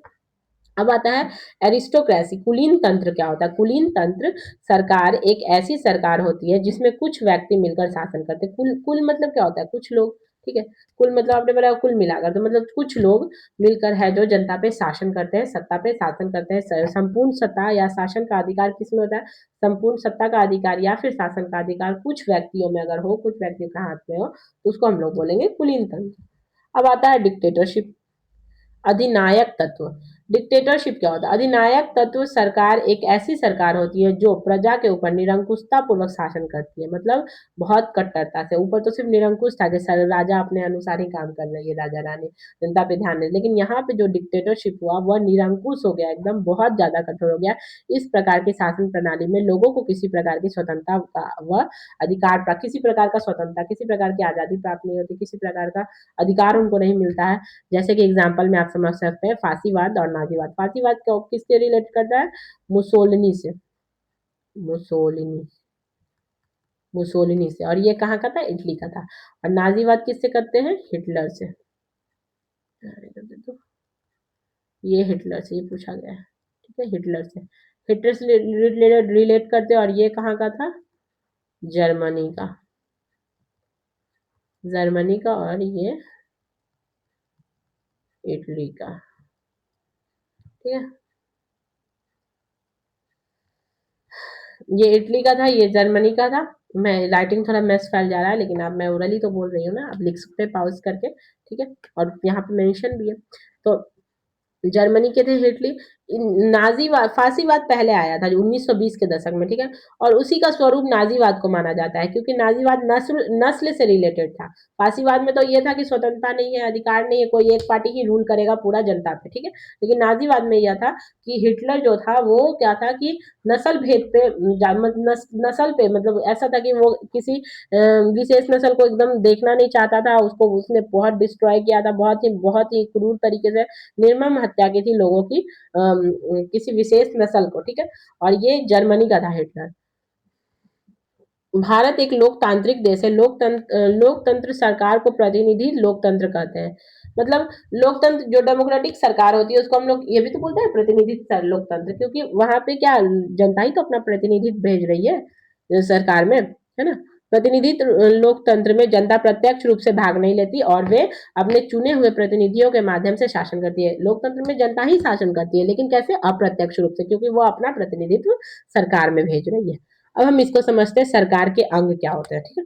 अब आता है एरिस्टोक्रेसी, कुलीन तंत्र क्या होता है। कुलीन तंत्र सरकार एक ऐसी सरकार होती है जिसमें कुछ व्यक्ति मिलकर शासन करते हैं। कुल मतलब क्या होता है, कुछ लोग, ठीक है, कुल मतलब आपने बोला कुल मिलाकर, तो मतलब कुछ लोग मिलकर है जो जनता पे शासन करते हैं, सत्ता पे शासन करते हैं। संपूर्ण सत्ता या शासन का अधिकार किसमें होता है, संपूर्ण सत्ता का अधिकार या फिर शासन का अधिकार कुछ व्यक्तियों में अगर हो, कुछ व्यक्तियों के हाथ में हो, तो उसको हम लोग बोलेंगे कुलीन तंत्र। अब आता है डिक्टेटरशिप, अधिनायक तत्व। डिक्टेटरशिप क्या होता है? अधिनायक तत्व सरकार एक ऐसी सरकार होती है जो प्रजा के ऊपर निरंकुशता पूर्वक शासन करती है, मतलब बहुत कट्टरता से। ऊपर तो सिर्फ निरंकुश था कि सर राजा अपने अनुसार ही काम कर रही है, राजा रानी जनता पे ध्यान नहीं, लेकिन यहाँ पे जो डिक्टेटरशिप हुआ वह निरंकुश हो गया, एकदम बहुत ज्यादा कठोर हो गया। इस प्रकार की शासन प्रणाली में लोगों को किसी प्रकार की स्वतंत्रता का व अधिकार प्राप्त, किसी प्रकार का स्वतंत्रता, किसी प्रकार की आजादी प्राप्त नहीं होती, किसी प्रकार का अधिकार उनको नहीं मिलता है। जैसे कि एग्जाम्पल में आप समझ सकते हैं फांसीवाद और नाजीवाद। फांसीवाद किससे रिलेट करता है? मुसोलिनी से, मुसोलिनी, मुसोलिनी से। और ये कहाँ का था? इटली का था। और नाजीवाद किससे करते हैं? हिटलर से। ये हिटलर से, ये पूछा गया है, ठीक है, हिटलर से। हिटलर से रिलेट करते हैं। और ये कहाँ का था? जर्मनी का, जर्मनी का। और ये इटली का, ठीक है। ये इटली का था, ये जर्मनी का था। मैं राइटिंग थोड़ा मैस फैल जा रहा है, लेकिन अब मैं ओरली तो बोल रही हूँ ना, आप लिख सकते हैं पॉज करके, ठीक है। और यहाँ पे मेंशन भी है। तो जर्मनी के थे हिटली। नाजीवाद, फांसीवाद पहले आया था 1920 के दशक में, ठीक है। और उसी का स्वरूप नाजीवाद को माना जाता है, क्योंकि नाजीवाद नस्ल नस्ल से रिलेटेड था। फांसीवाद में तो ये था कि स्वतंत्रता नहीं है, अधिकार नहीं है, कोई एक पार्टी ही रूल करेगा पूरा जनता पे, ठीक है। लेकिन नाजीवाद में यह था कि हिटलर जो था वो क्या था कि नस्ल भेद पे नस्ल पे, मतलब ऐसा था कि वो किसी विशेष नस्ल को एकदम देखना नहीं चाहता था, उसको उसने बहुत डिस्ट्रॉय किया था, बहुत ही क्रूर तरीके से निर्मम हत्या की थी लोगों की, किसी विशेष नस्ल को, ठीक है। और ये जर्मनी का था हिटलर। भारत एक लोकतांत्रिक देश है। लोकतंत्र सरकार को प्रतिनिधि लोकतंत्र कहते हैं। मतलब लोकतंत्र जो डेमोक्रेटिक सरकार होती है उसको हम लोग ये भी तो बोलते हैं प्रतिनिधि लोकतंत्र, क्योंकि वहां पे क्या, जनता ही तो अपना प्रतिनिधित्व भेज रही है सरकार में, है ना। प्रतिनिधित्व लोकतंत्र में जनता प्रत्यक्ष रूप से भाग नहीं लेती और वे अपने चुने हुए प्रतिनिधियों के माध्यम से शासन करती है। लोकतंत्र में जनता ही शासन करती है, लेकिन कैसे? अप्रत्यक्ष रूप से, क्योंकि वो अपना प्रतिनिधित्व सरकार में भेज रही है। अब हम इसको समझते हैं सरकार के अंग क्या होते हैं, ठीक है।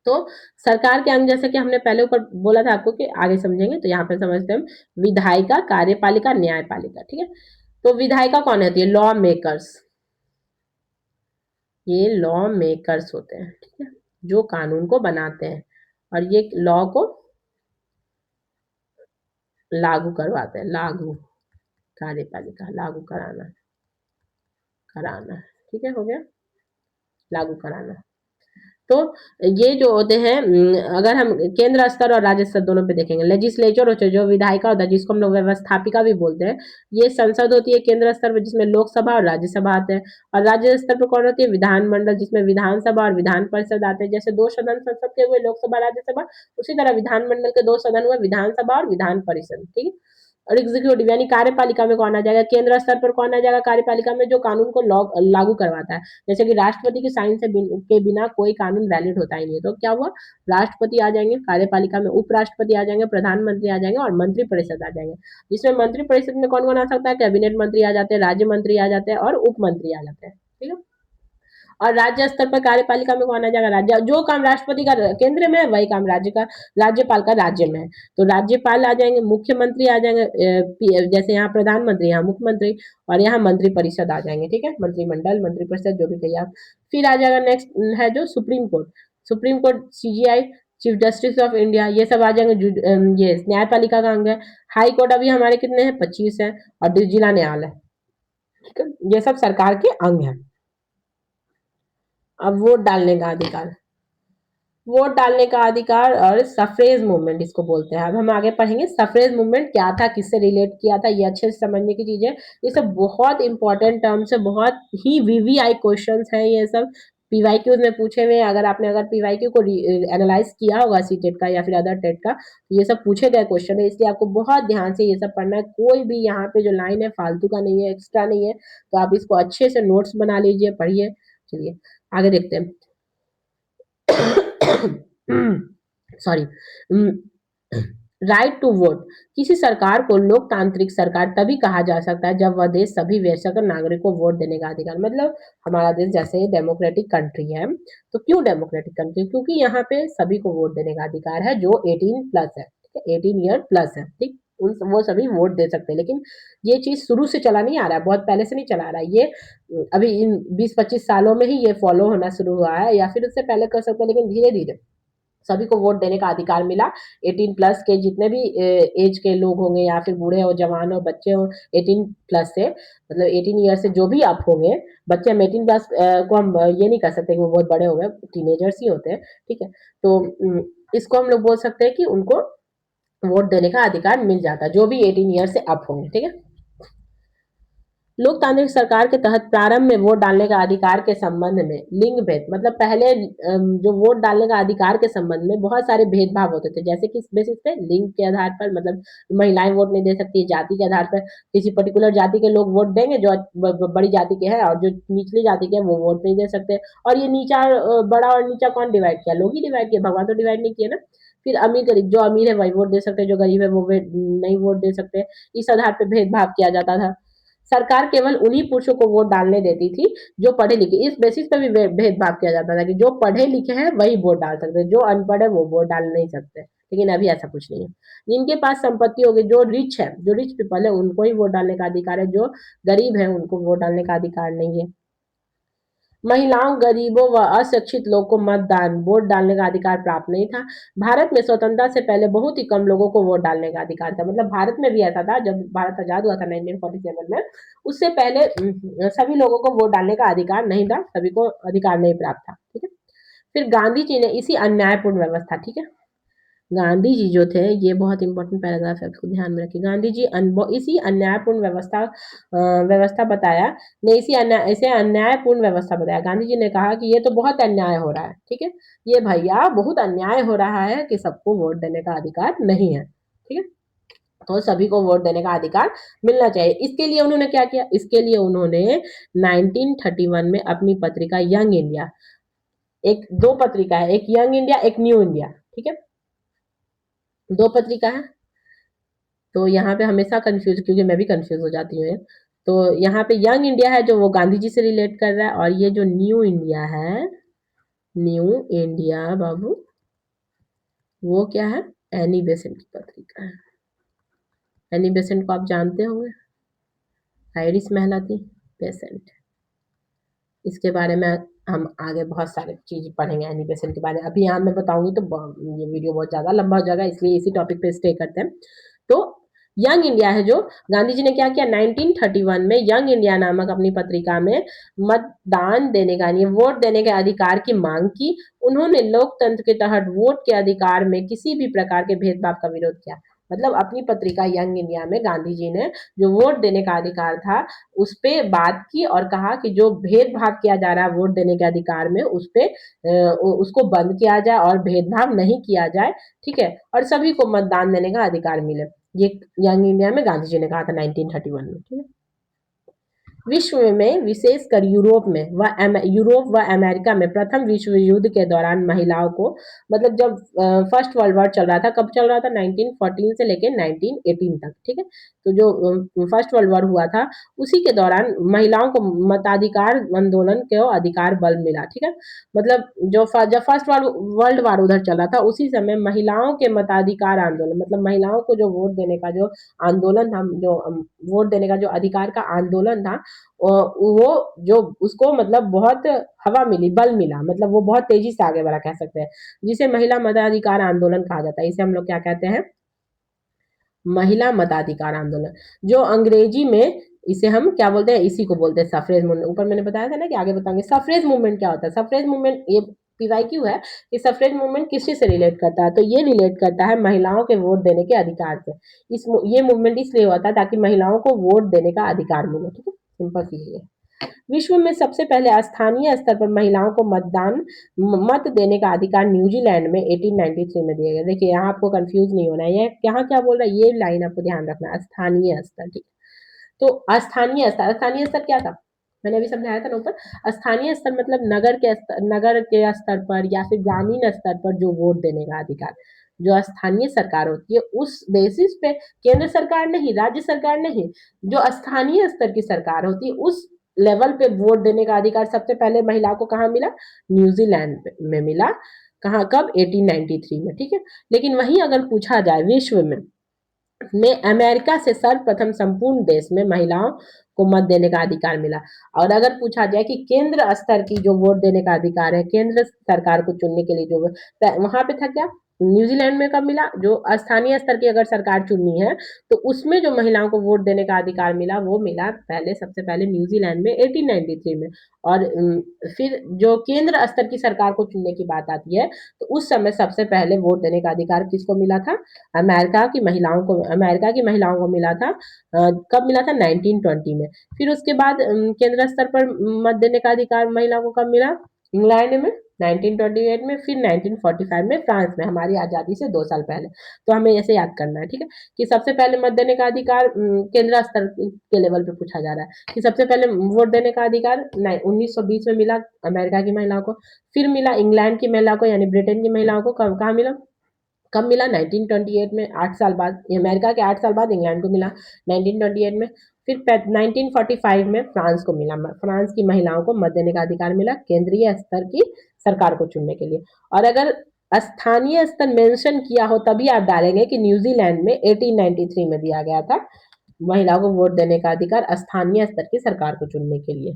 तो सरकार के अंग, जैसे कि हमने पहले ऊपर बोला था आपको कि आगे समझेंगे, तो यहाँ पे समझते हैं हम। विधायिका, कार्यपालिका, न्यायपालिका, ठीक है। तो विधायिका कौन होती है? Law makers. ये लॉ मेकर्स होते हैं, ठीक है, जो कानून को बनाते हैं और ये लॉ को लागू करवाते हैं। लागू, कार्यपालिका, लागू कराना, कराना, ठीक है, हो गया, लागू कराना। तो ये जो होते हैं, अगर हम केंद्र स्तर और राज्य स्तर दोनों पे देखेंगे, लेजिस्लेचर होता है जो विधायिका होता है, जिसको हम लोग व्यवस्थापिका भी बोलते हैं। ये संसद होती है केंद्र स्तर पर, जिसमें लोकसभा और राज्यसभा आते हैं। और राज्य स्तर पर कौन होती है? विधानमंडल, जिसमें विधानसभा और विधान परिषद आते हैं। जैसे दो सदन संसद के हुए, लोकसभा राज्यसभा, उसी तरह विधानमंडल के दो सदन हुए, विधानसभा और विधान परिषद, ठीक है। और एग्जीक्यूटिव यानी कार्यपालिका में कौन आ जाएगा? केंद्र स्तर पर कौन आ जाएगा कार्यपालिका में? जो कानून को लागू करवाता है। जैसे कि राष्ट्रपति की साइन से के बिना कोई कानून वैलिड होता ही नहीं है, तो क्या हुआ? राष्ट्रपति आ जाएंगे कार्यपालिका में, उपराष्ट्रपति आ जाएंगे, प्रधानमंत्री आ जाएंगे और मंत्री परिषद आ जाएंगे। जिसमें मंत्री परिषद में कौन कौन आ सकता है? कैबिनेट मंत्री आ जाते हैं, राज्य मंत्री आ जाते हैं और उप मंत्री आ जाते हैं, ठीक है। और राज्य स्तर पर कार्यपालिका में कौन आ जाएगा? राज्य, जो काम राष्ट्रपति का केंद्र में है वही काम राज्य का, राज्यपाल का राज्य में है। तो राज्यपाल आ जाएंगे, मुख्यमंत्री आ जाएंगे, जैसे यहाँ प्रधानमंत्री, यहाँ मुख्यमंत्री, और यहाँ मंत्री परिषद आ जाएंगे, ठीक है, मंत्रिमंडल, मंत्री परिषद, जो भी कहिए आप। फिर आ जाएगा नेक्स्ट है जो supreme court. Supreme court, CGI, chief justice of India, ये सब आ जाएंगे। ये न्यायपालिका का अंग है। हाई कोर्ट अभी हमारे कितने हैं? 25 है। और जिला न्यायालय, ठीक है, ये सब सरकार के अंग है। अब वोट डालने का अधिकार, वोट डालने का अधिकार और सफरेज मूवमेंट इसको बोलते हैं। अब हम आगे पढ़ेंगे सफरेज मूवमेंट क्या था, किससे रिलेट किया था, ये अच्छे से समझने की चीज है। ये सब बहुत इंपॉर्टेंट टर्म्स है, बहुत ही वीवीआई क्वेश्चंस हैं ये सब। पीवाईक्यूज में पूछे हुए, अगर पीवाईक्यू को एनालाइज किया होगा सीटेट का या फिर अदर टेट का, तो ये सब पूछे गए क्वेश्चन है, इसलिए आपको बहुत ध्यान से ये सब पढ़ना है। कोई भी यहाँ पे जो लाइन है फालतू का नहीं है, एक्स्ट्रा नहीं है, तो आप इसको अच्छे से नोट्स बना लीजिए, पढ़िए। चलिए आगे देखते हैं। सॉरी। राइट टू वोट, किसी सरकार को लोकतांत्रिक सरकार तभी कहा जा सकता है जब वह देश सभी वयस्क नागरिक को वोट देने का अधिकार, मतलब हमारा देश जैसे डेमोक्रेटिक कंट्री है। तो क्यों डेमोक्रेटिक कंट्री? क्योंकि यहाँ पे सभी को वोट देने का अधिकार है जो 18 प्लस है, ठीक है, 18 ईयर प्लस है, ठीक। उन वो सभी वोट दे सकते हैं। लेकिन ये चीज़ शुरू से चला नहीं आ रहा है, बहुत पहले से नहीं चला आ रहा है। ये अभी इन 20-25 सालों में ही ये फॉलो होना शुरू हुआ है, या फिर उससे पहले कर सकते हैं, लेकिन धीरे-धीरे सभी को वोट देने का अधिकार मिला। 18 प्लस के जितने भी एज के लोग होंगे, या फिर बूढ़े हो, जवान हो, बच्चे हो, 18 प्लस से मतलब 18 ईयर से जो भी आप होंगे, बच्चे हम 18 प्लस को हम ये नहीं कर सकते कि वो बहुत बड़े हो गए, टीनेजर्स ही होते हैं, ठीक है। तो इसको हम लोग बोल सकते हैं कि उनको वोट देने का अधिकार मिल जाता है, जो भी 18 ईयर से अप होंगे, ठीक है। लोकतांत्रिक सरकार के तहत प्रारंभ में वोट डालने का अधिकार के संबंध में लिंग भेद, मतलब पहले जो वोट डालने का अधिकार के संबंध में बहुत सारे भेदभाव होते थे, जैसे कि बेसिस पे लिंग के आधार पर, मतलब महिलाएं वोट नहीं दे सकती, जाति के आधार पर किसी पर्टिकुलर जाति के लोग वोट देंगे जो बड़ी जाति के हैं, और जो निचली जाति के हैं वो वोट नहीं दे सकते। और ये नीचा बड़ा और नीचा कौन डिवाइड किया? लोग ही डिवाइड किया, भगवान तो डिवाइड नहीं किया ना। फिर अमीर गरीब, जो अमीर है वही वोट दे सकते, जो गरीब है वो नहीं वोट दे सकते। इस आधार पर भेदभाव किया जाता था। सरकार केवल उन्हीं पुरुषों को वोट डालने देती थी जो पढ़े लिखे, इस बेसिस पे भी भेदभाव किया जाता था कि जो पढ़े लिखे हैं वही वोट डाल सकते हैं, जो अनपढ़ है वो वोट डाल नहीं सकते। लेकिन अभी ऐसा कुछ नहीं है। जिनके पास संपत्ति होगी, जो रिच है, जो रिच पीपल है, उनको ही वोट डालने का अधिकार है, जो गरीब है उनको वोट डालने का अधिकार नहीं है। महिलाओं, गरीबों व अशिक्षित लोग को मतदान वोट डालने का अधिकार प्राप्त नहीं था। भारत में स्वतंत्रता से पहले बहुत ही कम लोगों को वोट डालने का अधिकार था, मतलब भारत में भी ऐसा था जब भारत आजाद हुआ था 1947 में, उससे पहले सभी लोगों को वोट डालने का अधिकार नहीं था, सभी को अधिकार नहीं प्राप्त था, ठीक है। फिर गांधी जी ने इसी अन्यायपूर्ण व्यवस्था, ठीक है, गांधी जी जो थे, ये बहुत इंपॉर्टेंट पैराग्राफ है, इसको ध्यान में रखिए। गांधी जी इसी अन्यायपूर्ण व्यवस्था बताया, ने इसे अन्यायपूर्ण व्यवस्था बताया। गांधी जी ने कहा कि ये तो बहुत अन्याय हो रहा है, ठीक है, ये भैया बहुत अन्याय हो रहा है कि सबको वोट देने का अधिकार नहीं है, ठीक है। तो सभी को वोट देने का अधिकार मिलना चाहिए। इसके लिए उन्होंने क्या किया? इसके लिए उन्होंने 1931 में अपनी पत्रिका यंग इंडिया, एक दो पत्रिका है, एक यंग इंडिया, एक न्यू इंडिया, ठीक है, दो पत्रिका है। तो यहाँ पे हमेशा कंफ्यूज, क्योंकि मैं भी कंफ्यूज हो जाती हूँ। तो यहाँ पे यंग इंडिया है जो वो गांधी जी से रिलेट कर रहा है, और ये जो न्यू इंडिया है, न्यू इंडिया बाबू, वो क्या है? एनी बेसेंट की पत्रिका है। एनी बेसेंट को आप जानते होंगे, आयरिश महिला थी बेसेंट। इसके बारे में हम आगे बहुत सारे चीज पढ़ेंगे एनी बेसेंट के बारे में, अभी यहाँ मैं बताऊंगी तो ये वीडियो बहुत ज्यादा लंबा हो जाएगा, इसलिए इसी टॉपिक पे स्टे करते हैं। तो यंग इंडिया है जो गांधी जी ने क्या किया, 1931 में यंग इंडिया नामक अपनी पत्रिका में मतदान देने का, यानी वोट देने के अधिकार की मांग की। उन्होंने लोकतंत्र के तहत वोट के अधिकार में किसी भी प्रकार के भेदभाव का विरोध किया। मतलब अपनी पत्रिका यंग इंडिया में गांधी जी ने जो वोट देने का अधिकार था उस पे बात की, और कहा कि जो भेदभाव किया जा रहा है वोट देने के अधिकार में, उस पे उसको बंद किया जाए और भेदभाव नहीं किया जाए, ठीक है, और सभी को मतदान देने का अधिकार मिले। ये यंग इंडिया में गांधी जी ने कहा था 1931 में, ठीक है। विश्व में, विशेषकर यूरोप व अमेरिका में प्रथम विश्व युद्ध के दौरान महिलाओं को, मतलब जब फर्स्ट वर्ल्ड वॉर चल रहा था, कब चल रहा था? 1914 से लेकर 1918 तक, ठीक है। तो जो फर्स्ट वर्ल्ड वॉर हुआ था उसी के दौरान महिलाओं को मताधिकार आंदोलन को अधिकार बल मिला, ठीक है। मतलब जब फर्स्ट वर्ल्ड वॉर उधर चला था उसी समय महिलाओं के मताधिकार आंदोलन, मतलब महिलाओं को जो वोट देने का जो आंदोलन था, जो वोट देने का जो अधिकार का आंदोलन था, वो जो उसको मतलब बहुत हवा मिली, बल मिला, मतलब वो बहुत तेजी से आगे बढ़ा, कह सकते हैं, जिसे महिला मताधिकार आंदोलन कहा जाता है। इसे हम लोग क्या कहते हैं? महिला मताधिकार आंदोलन। जो अंग्रेजी में इसे हम क्या बोलते हैं? इसी को बोलते हैं सफरेज मूवमेंट। ऊपर मैंने बताया था ना कि आगे बताएंगे सफरेज मूवमेंट क्या होता है। सफरेज मूवमेंट, ये पीवाईक्यू है कि सफरेज मूवमेंट किससे से रिलेट करता है, तो ये रिलेट करता है महिलाओं के वोट देने के अधिकार से। ये मूवमेंट इसलिए हुआ था ताकि महिलाओं को वोट देने का अधिकार मिले, ठीक है, सिंपल सी है। विश्व में सबसे पहले स्थानीय स्तर पर महिलाओं को मत देने का अधिकार न्यूजीलैंड में 1893 में दिया गया। देखिए यहाँ आपको कंफ्यूज नहीं होना है, ये यहाँ क्या बोल रहा है, ये लाइन आपको ध्यान रखना है, स्थानीय स्तर, ठीक। तो स्थानीय स्तर क्या था? मैंने अभी समझाया था ना ऊपर। स्थानीय स्तर मतलब नगर के स्तर पर या फिर ग्रामीण स्तर पर जो वोट देने का अधिकार, जो स्थानीय सरकार होती है उस बेसिस पे, केंद्र सरकार नहीं, राज्य सरकार नहीं, जो स्थानीय स्तर की सरकार होती है उस लेवल पे वोट देने का अधिकार सबसे पहले महिला को कहाँ मिला? न्यूजीलैंड में मिला। कहाँ, कब? 1893 में, ठीक है। लेकिन वहीं अगर पूछा जाए विश्व में, में अमेरिका से सर्वप्रथम संपूर्ण देश में महिलाओं को मत देने का अधिकार मिला। और अगर पूछा जाए कि केंद्र स्तर की जो वोट देने का अधिकार है, केंद्र सरकार को चुनने के लिए जो वहां पे था क्या, न्यूजीलैंड में कब मिला, जो स्थानीय स्तर की अगर सरकार चुननी है तो उसमें जो महिलाओं को वोट देने का अधिकार मिला वो मिला पहले, सबसे पहले न्यूजीलैंड में 1893 में। और फिर जो केंद्र स्तर की सरकार को चुनने की बात आती है तो उस समय सबसे पहले वोट देने का अधिकार किसको मिला था, अमेरिका की महिलाओं को मिला था। कब मिला था, 1920 में। फिर उसके बाद केंद्र स्तर पर मत देने का अधिकार महिलाओं को कब मिला, इंग्लैंड में 1928 में, फिर 1945 में फ्रांस में, हमारी आजादी से 2 साल पहले। तो हमें ऐसे याद करना है, ठीक है, कि सबसे पहले मत देने का अधिकार केंद्र स्तर के लेवल पे पूछा जा रहा है कि सबसे पहले वोट देने का अधिकार 1920 में मिला अमेरिका की महिलाओं को। फिर मिला इंग्लैंड की महिलाओं को यानी ब्रिटेन की महिलाओं को, कहाँ मिला, कब मिला, 1928 में, 8 साल बाद, अमेरिका के 8 साल बाद इंग्लैंड को मिला 1928 में। फिर 1945 में फ्रांस को मिला, फ्रांस की महिलाओं को मत देने का अधिकार मिला केंद्रीय स्तर की सरकार को चुनने के लिए। और अगर स्थानीय स्तर मेंशन किया हो तभी आप डालेंगे कि न्यूजीलैंड में 1893 में दिया गया था महिलाओं को वोट देने का अधिकार स्थानीय स्तर की सरकार को चुनने के लिए।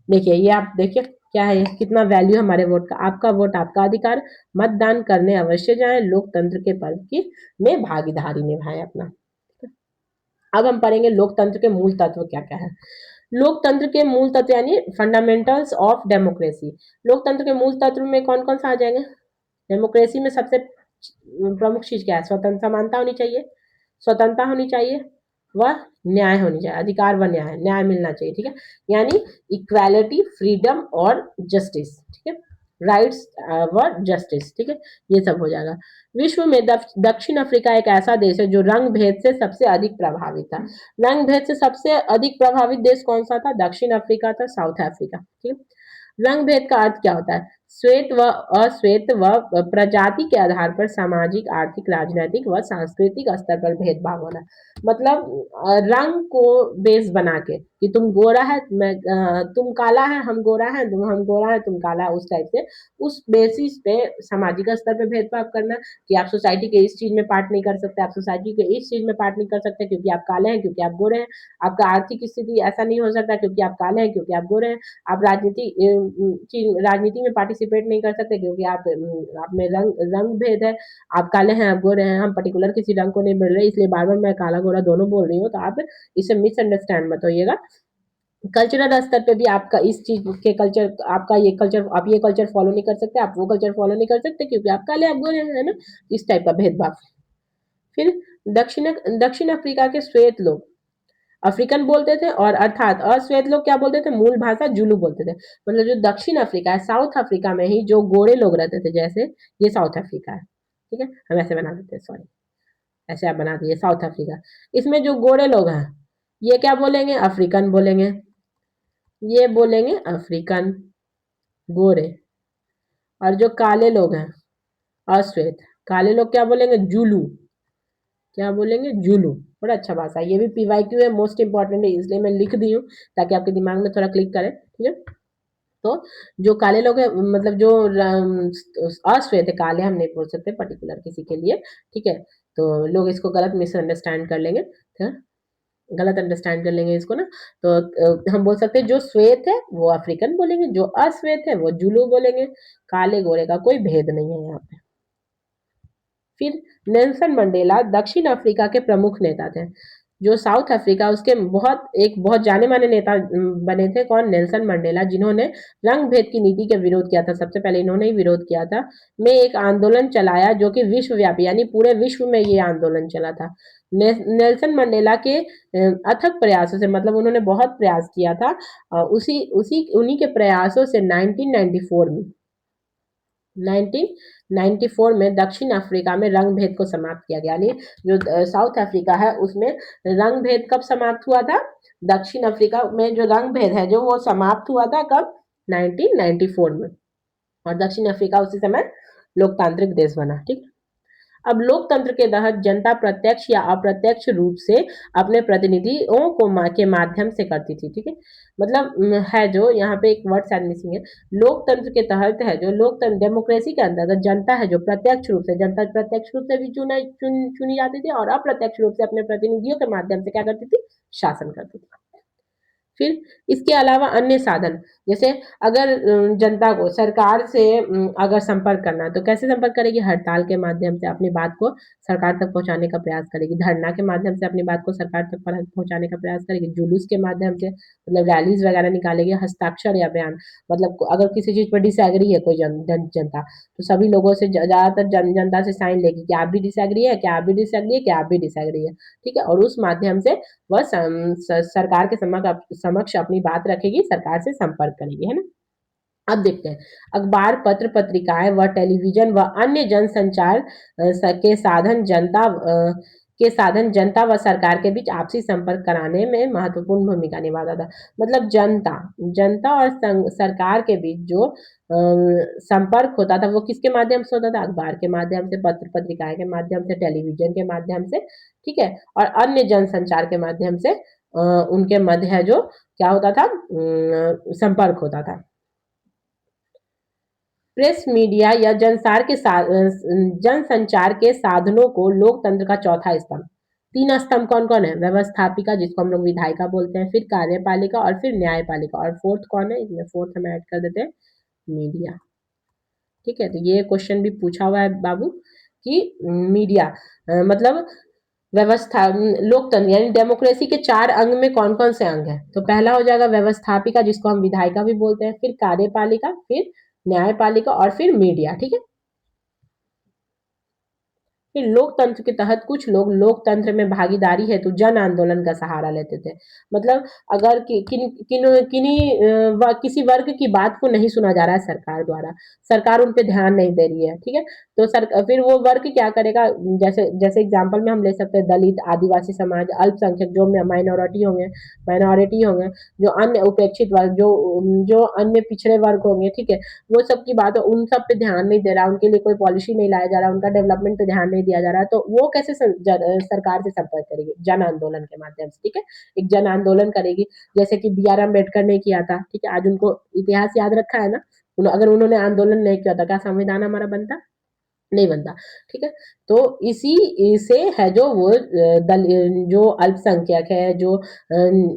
देखिए ये आप देखिए क्या है, कितना वैल्यू हमारे वोट का, आपका वोट आपका अधिकार, मतदान करने अवश्य जाएं, लोकतंत्र के पर्व की में भागीदारी निभाएं अपना। अब हम पढ़ेंगे लोकतंत्र के मूल तत्व क्या क्या है। लोकतंत्र के मूल तत्व यानी फंडामेंटल्स ऑफ डेमोक्रेसी। लोकतंत्र के मूल तत्व में कौन कौन सा आ जाएंगे, डेमोक्रेसी में सबसे प्रमुख चीज क्या है, स्वतंत्र समानता होनी चाहिए, स्वतंत्रता होनी चाहिए, वह न्याय होनी चाहिए, अधिकार व न्याय, न्याय मिलना चाहिए, ठीक है, यानी इक्वालिटी, फ्रीडम और जस्टिस, ठीक है, राइट्स व जस्टिस, ठीक है, ये सब हो जाएगा। विश्व में दक्षिण अफ्रीका एक ऐसा देश है जो रंग भेद से सबसे अधिक प्रभावित था। रंग भेद से सबसे अधिक प्रभावित देश कौन सा था, दक्षिण अफ्रीका था, साउथ अफ्रीका, ठीक है। रंग भेद का अर्थ क्या होता है, श्वेत व अश्वेत व प्रजाति के आधार पर सामाजिक, आर्थिक, राजनैतिक व सांस्कृतिक स्तर पर भेदभाव होना। मतलब रंग को बेस बना के कि तुम गोरा है, तुम काला है, हम गोरा है, हम गोरा है, तुम काला है, उस टाइप से, उस बेसिस पे सामाजिक स्तर पे भेदभाव करना कि आप सोसाइटी के इस चीज में पार्ट नहीं कर सकते, आप सोसाइटी के इस चीज में पार्ट नहीं कर सकते क्योंकि आप काले हैं, क्योंकि आप गोरे हैं। आपका आर्थिक स्थिति ऐसा नहीं हो सकता क्योंकि आप काले हैं, क्योंकि आप गोरे हैं। आप राजनीति में पार्टिसिपेट नहीं कर सकते क्योंकि आप में रंग भेद है, आप काले हैं, आप गोरे हैं, हम पर्टिकुलर किसी रंग को नहीं बोल रहे, इसलिए बार बार मैं काला गोरा दोनों बोल रही हूँ, तो आप इसे मिसअंडरस्टैंड मत होइएगा। कल्चरल स्तर पे भी आपका इस चीज के कल्चर, आपका ये कल्चर, आप ये कल्चर फॉलो नहीं कर सकते, आप वो कल्चर फॉलो नहीं कर सकते क्योंकि आप काले, आप गोरे हैं ना, इस टाइप का भेदभाव। फिर दक्षिण दक्षिण अफ्रीका के श्वेत लोग अफ्रीकन बोलते थे, और अर्थात अश्वेत लोग क्या बोलते थे, मूल भाषा जुलू बोलते थे। मतलब जो दक्षिण अफ्रीका है, साउथ अफ्रीका में ही जो गोरे लोग रहते थे, जैसे ये साउथ अफ्रीका है, ठीक है, हम ऐसे बना देते हैं, सॉरी, ऐसे आप बना दिए साउथ अफ्रीका। इसमें जो गोरे लोग हैं ये क्या बोलेंगे, अफ्रीकन बोलेंगे, ये बोलेंगे अफ्रीकन, गोरे। और जो काले लोग हैं, अश्वेत, काले लोग क्या बोलेंगे, जुलू, क्या बोलेंगे, जुलू। बड़ा अच्छा भाषा है, ये भी पीवाईक्यू है, मोस्ट इंपॉर्टेंट है, इसलिए मैं लिख दी हूँ ताकि आपके दिमाग में थोड़ा क्लिक करे, ठीक है। तो जो काले लोग हैं, मतलब जो अश्वेत है, काले हम नहीं बोल सकते पर्टिकुलर किसी के लिए, ठीक है, तो लोग इसको गलत मिसअंडरस्टैंड कर लेंगे, ठीक है? गलत अंडरस्टैंड कर लेंगे इसको ना। तो हम बोल सकते हैं जो श्वेत है वो अफ्रीकन बोलेंगे, जो अश्वेत है वो जुलू बोलेंगे, काले गोरे का कोई भेद नहीं है यहाँ पे। फिर नेल्सन मंडेला दक्षिण अफ्रीका के प्रमुख नेता थे। जो साउथ अफ्रीका, उसके बहुत जाने माने नेता बने थे, कौन, नेल्सन मंडेला, जिन्होंने रंग भेद की नीति के विरोध किया था, सबसे पहले इन्होंने ही विरोध किया था, में एक आंदोलन चलाया जो कि विश्वव्यापी यानी पूरे विश्व में ये आंदोलन चला था। नेल्सन मंडेला के अथक प्रयासों से, मतलब उन्होंने बहुत प्रयास किया था, उसी उसी उन्हीं के प्रयासों से 1994 में 1994 में दक्षिण अफ्रीका में रंग भेद को समाप्त किया गया, यानी जो साउथ अफ्रीका है उसमें रंग भेद कब समाप्त हुआ था, दक्षिण अफ्रीका में जो रंग भेद है जो वो समाप्त हुआ था कब, 1994 में। और दक्षिण अफ्रीका उसी समय लोकतांत्रिक देश बना, ठीक। अब लोकतंत्र के तहत जनता प्रत्यक्ष या अप्रत्यक्ष रूप से अपने प्रतिनिधियों को के माध्यम से करती थी, ठीक है। मतलब है जो यहाँ पे एक वर्ड शायद मिसिंग है। लोकतंत्र के तहत है जो लोकतंत्र डेमोक्रेसी के अंतर्गत जनता है जो प्रत्यक्ष रूप से जनता प्रत्यक्ष रूप से भी चुनी जाती थी और अप्रत्यक्ष रूप से अपने प्रतिनिधियों के माध्यम से क्या करती थी, शासन करती थी। फिर इसके अलावा अन्य साधन, जैसे अगर जनता को सरकार से अगर संपर्क करना है तो कैसे संपर्क करेगी, हड़ताल के माध्यम से अपनी बात को सरकार तक पहुंचाने का प्रयास करेगी, धरना के माध्यम से अपनी बात को सरकार तक पहुंचाने का प्रयास करेगी, जुलूस के माध्यम से मतलब रैलीज वगैरह निकालेगी, हस्ताक्षर या बयान, मतलब अगर किसी चीज पर डिसएग्री है कोई जनता तो सभी लोगों से ज्यादातर जनता से साइन लेगी कि आप भी डिसएग्री है, क्या आप भी डिसएग्री है, क्या आप भी डिसएग्री है, ठीक है। और उस माध्यम से वह सरकार के समक्ष अपनी बात रखेगी, सरकार से संपर्क करेगी, है ना। अब देखते हैं अखबार, पत्र पत्रिकाएं व टेलीविजन व अन्य जनसंचार के साधन जनता व सरकार के बीच आपसी संपर्क कराने में महत्वपूर्ण भूमिका निभाता था। मतलब जनता जनता और सरकार के बीच जो संपर्क होता था वो किसके माध्यम से होता था, अखबार के माध्यम से, पत्र पत्रिकाएं के माध्यम से, टेलीविजन के माध्यम से, ठीक है। और अन्य जनसंचार के माध्यम से उनके मध्य है जो क्या होता था, संपर्क होता था। प्रेस मीडिया या जनसंचार के साधनों को लोकतंत्र का चौथा स्तंभ। तीन स्तंभ कौन कौन है, व्यवस्थापिका जिसको हम लोग विधायिका बोलते हैं, फिर कार्यपालिका और फिर न्यायपालिका, और फोर्थ कौन है, इसमें फोर्थ हम ऐड कर देते हैं मीडिया, ठीक है। तो ये क्वेश्चन भी पूछा हुआ है बाबू कि मीडिया मतलब व्यवस्था लोकतंत्र यानी डेमोक्रेसी के 4 अंग में कौन कौन से अंग है, तो पहला हो जाएगा व्यवस्थापिका जिसको हम विधायिका भी बोलते हैं, फिर कार्यपालिका, फिर न्यायपालिका और फिर मीडिया, ठीक है। फिर लोकतंत्र के तहत कुछ लोग लोकतंत्र में भागीदारी हेतु जन आंदोलन का सहारा लेते थे। मतलब अगर किसी वर्ग की बात को नहीं सुना जा रहा है सरकार द्वारा, सरकार उन पे ध्यान नहीं दे रही है, ठीक है। तो फिर वो वर्ग क्या करेगा, जैसे जैसे एग्जाम्पल में हम ले सकते हैं दलित, आदिवासी समाज, अल्पसंख्यक जो माइनॉरिटी होंगे, जो अन्य उपेक्षित वर्ग, जो अन्य पिछड़े वर्ग होंगे, ठीक है। वो सब की बात है, उन सब पे ध्यान नहीं दे रहा, उनके लिए कोई पॉलिसी नहीं लाया जा रहा, उनका डेवलपमेंट पे ध्यान नहीं दिया जा रहा है, तो वो कैसे सरकार से संपर्क करेगी, जन आंदोलन के माध्यम से, ठीक है। एक जन आंदोलन करेगी, जैसे कि बी आर अम्बेडकर ने किया था, ठीक है। आज उनको इतिहास याद रखा है ना, अगर उन्होंने आंदोलन नहीं किया था क्या संविधान हमारा बनता, नहीं बनता, ठीक है। तो इसी से है जो वो जो अल्पसंख्यक है, जो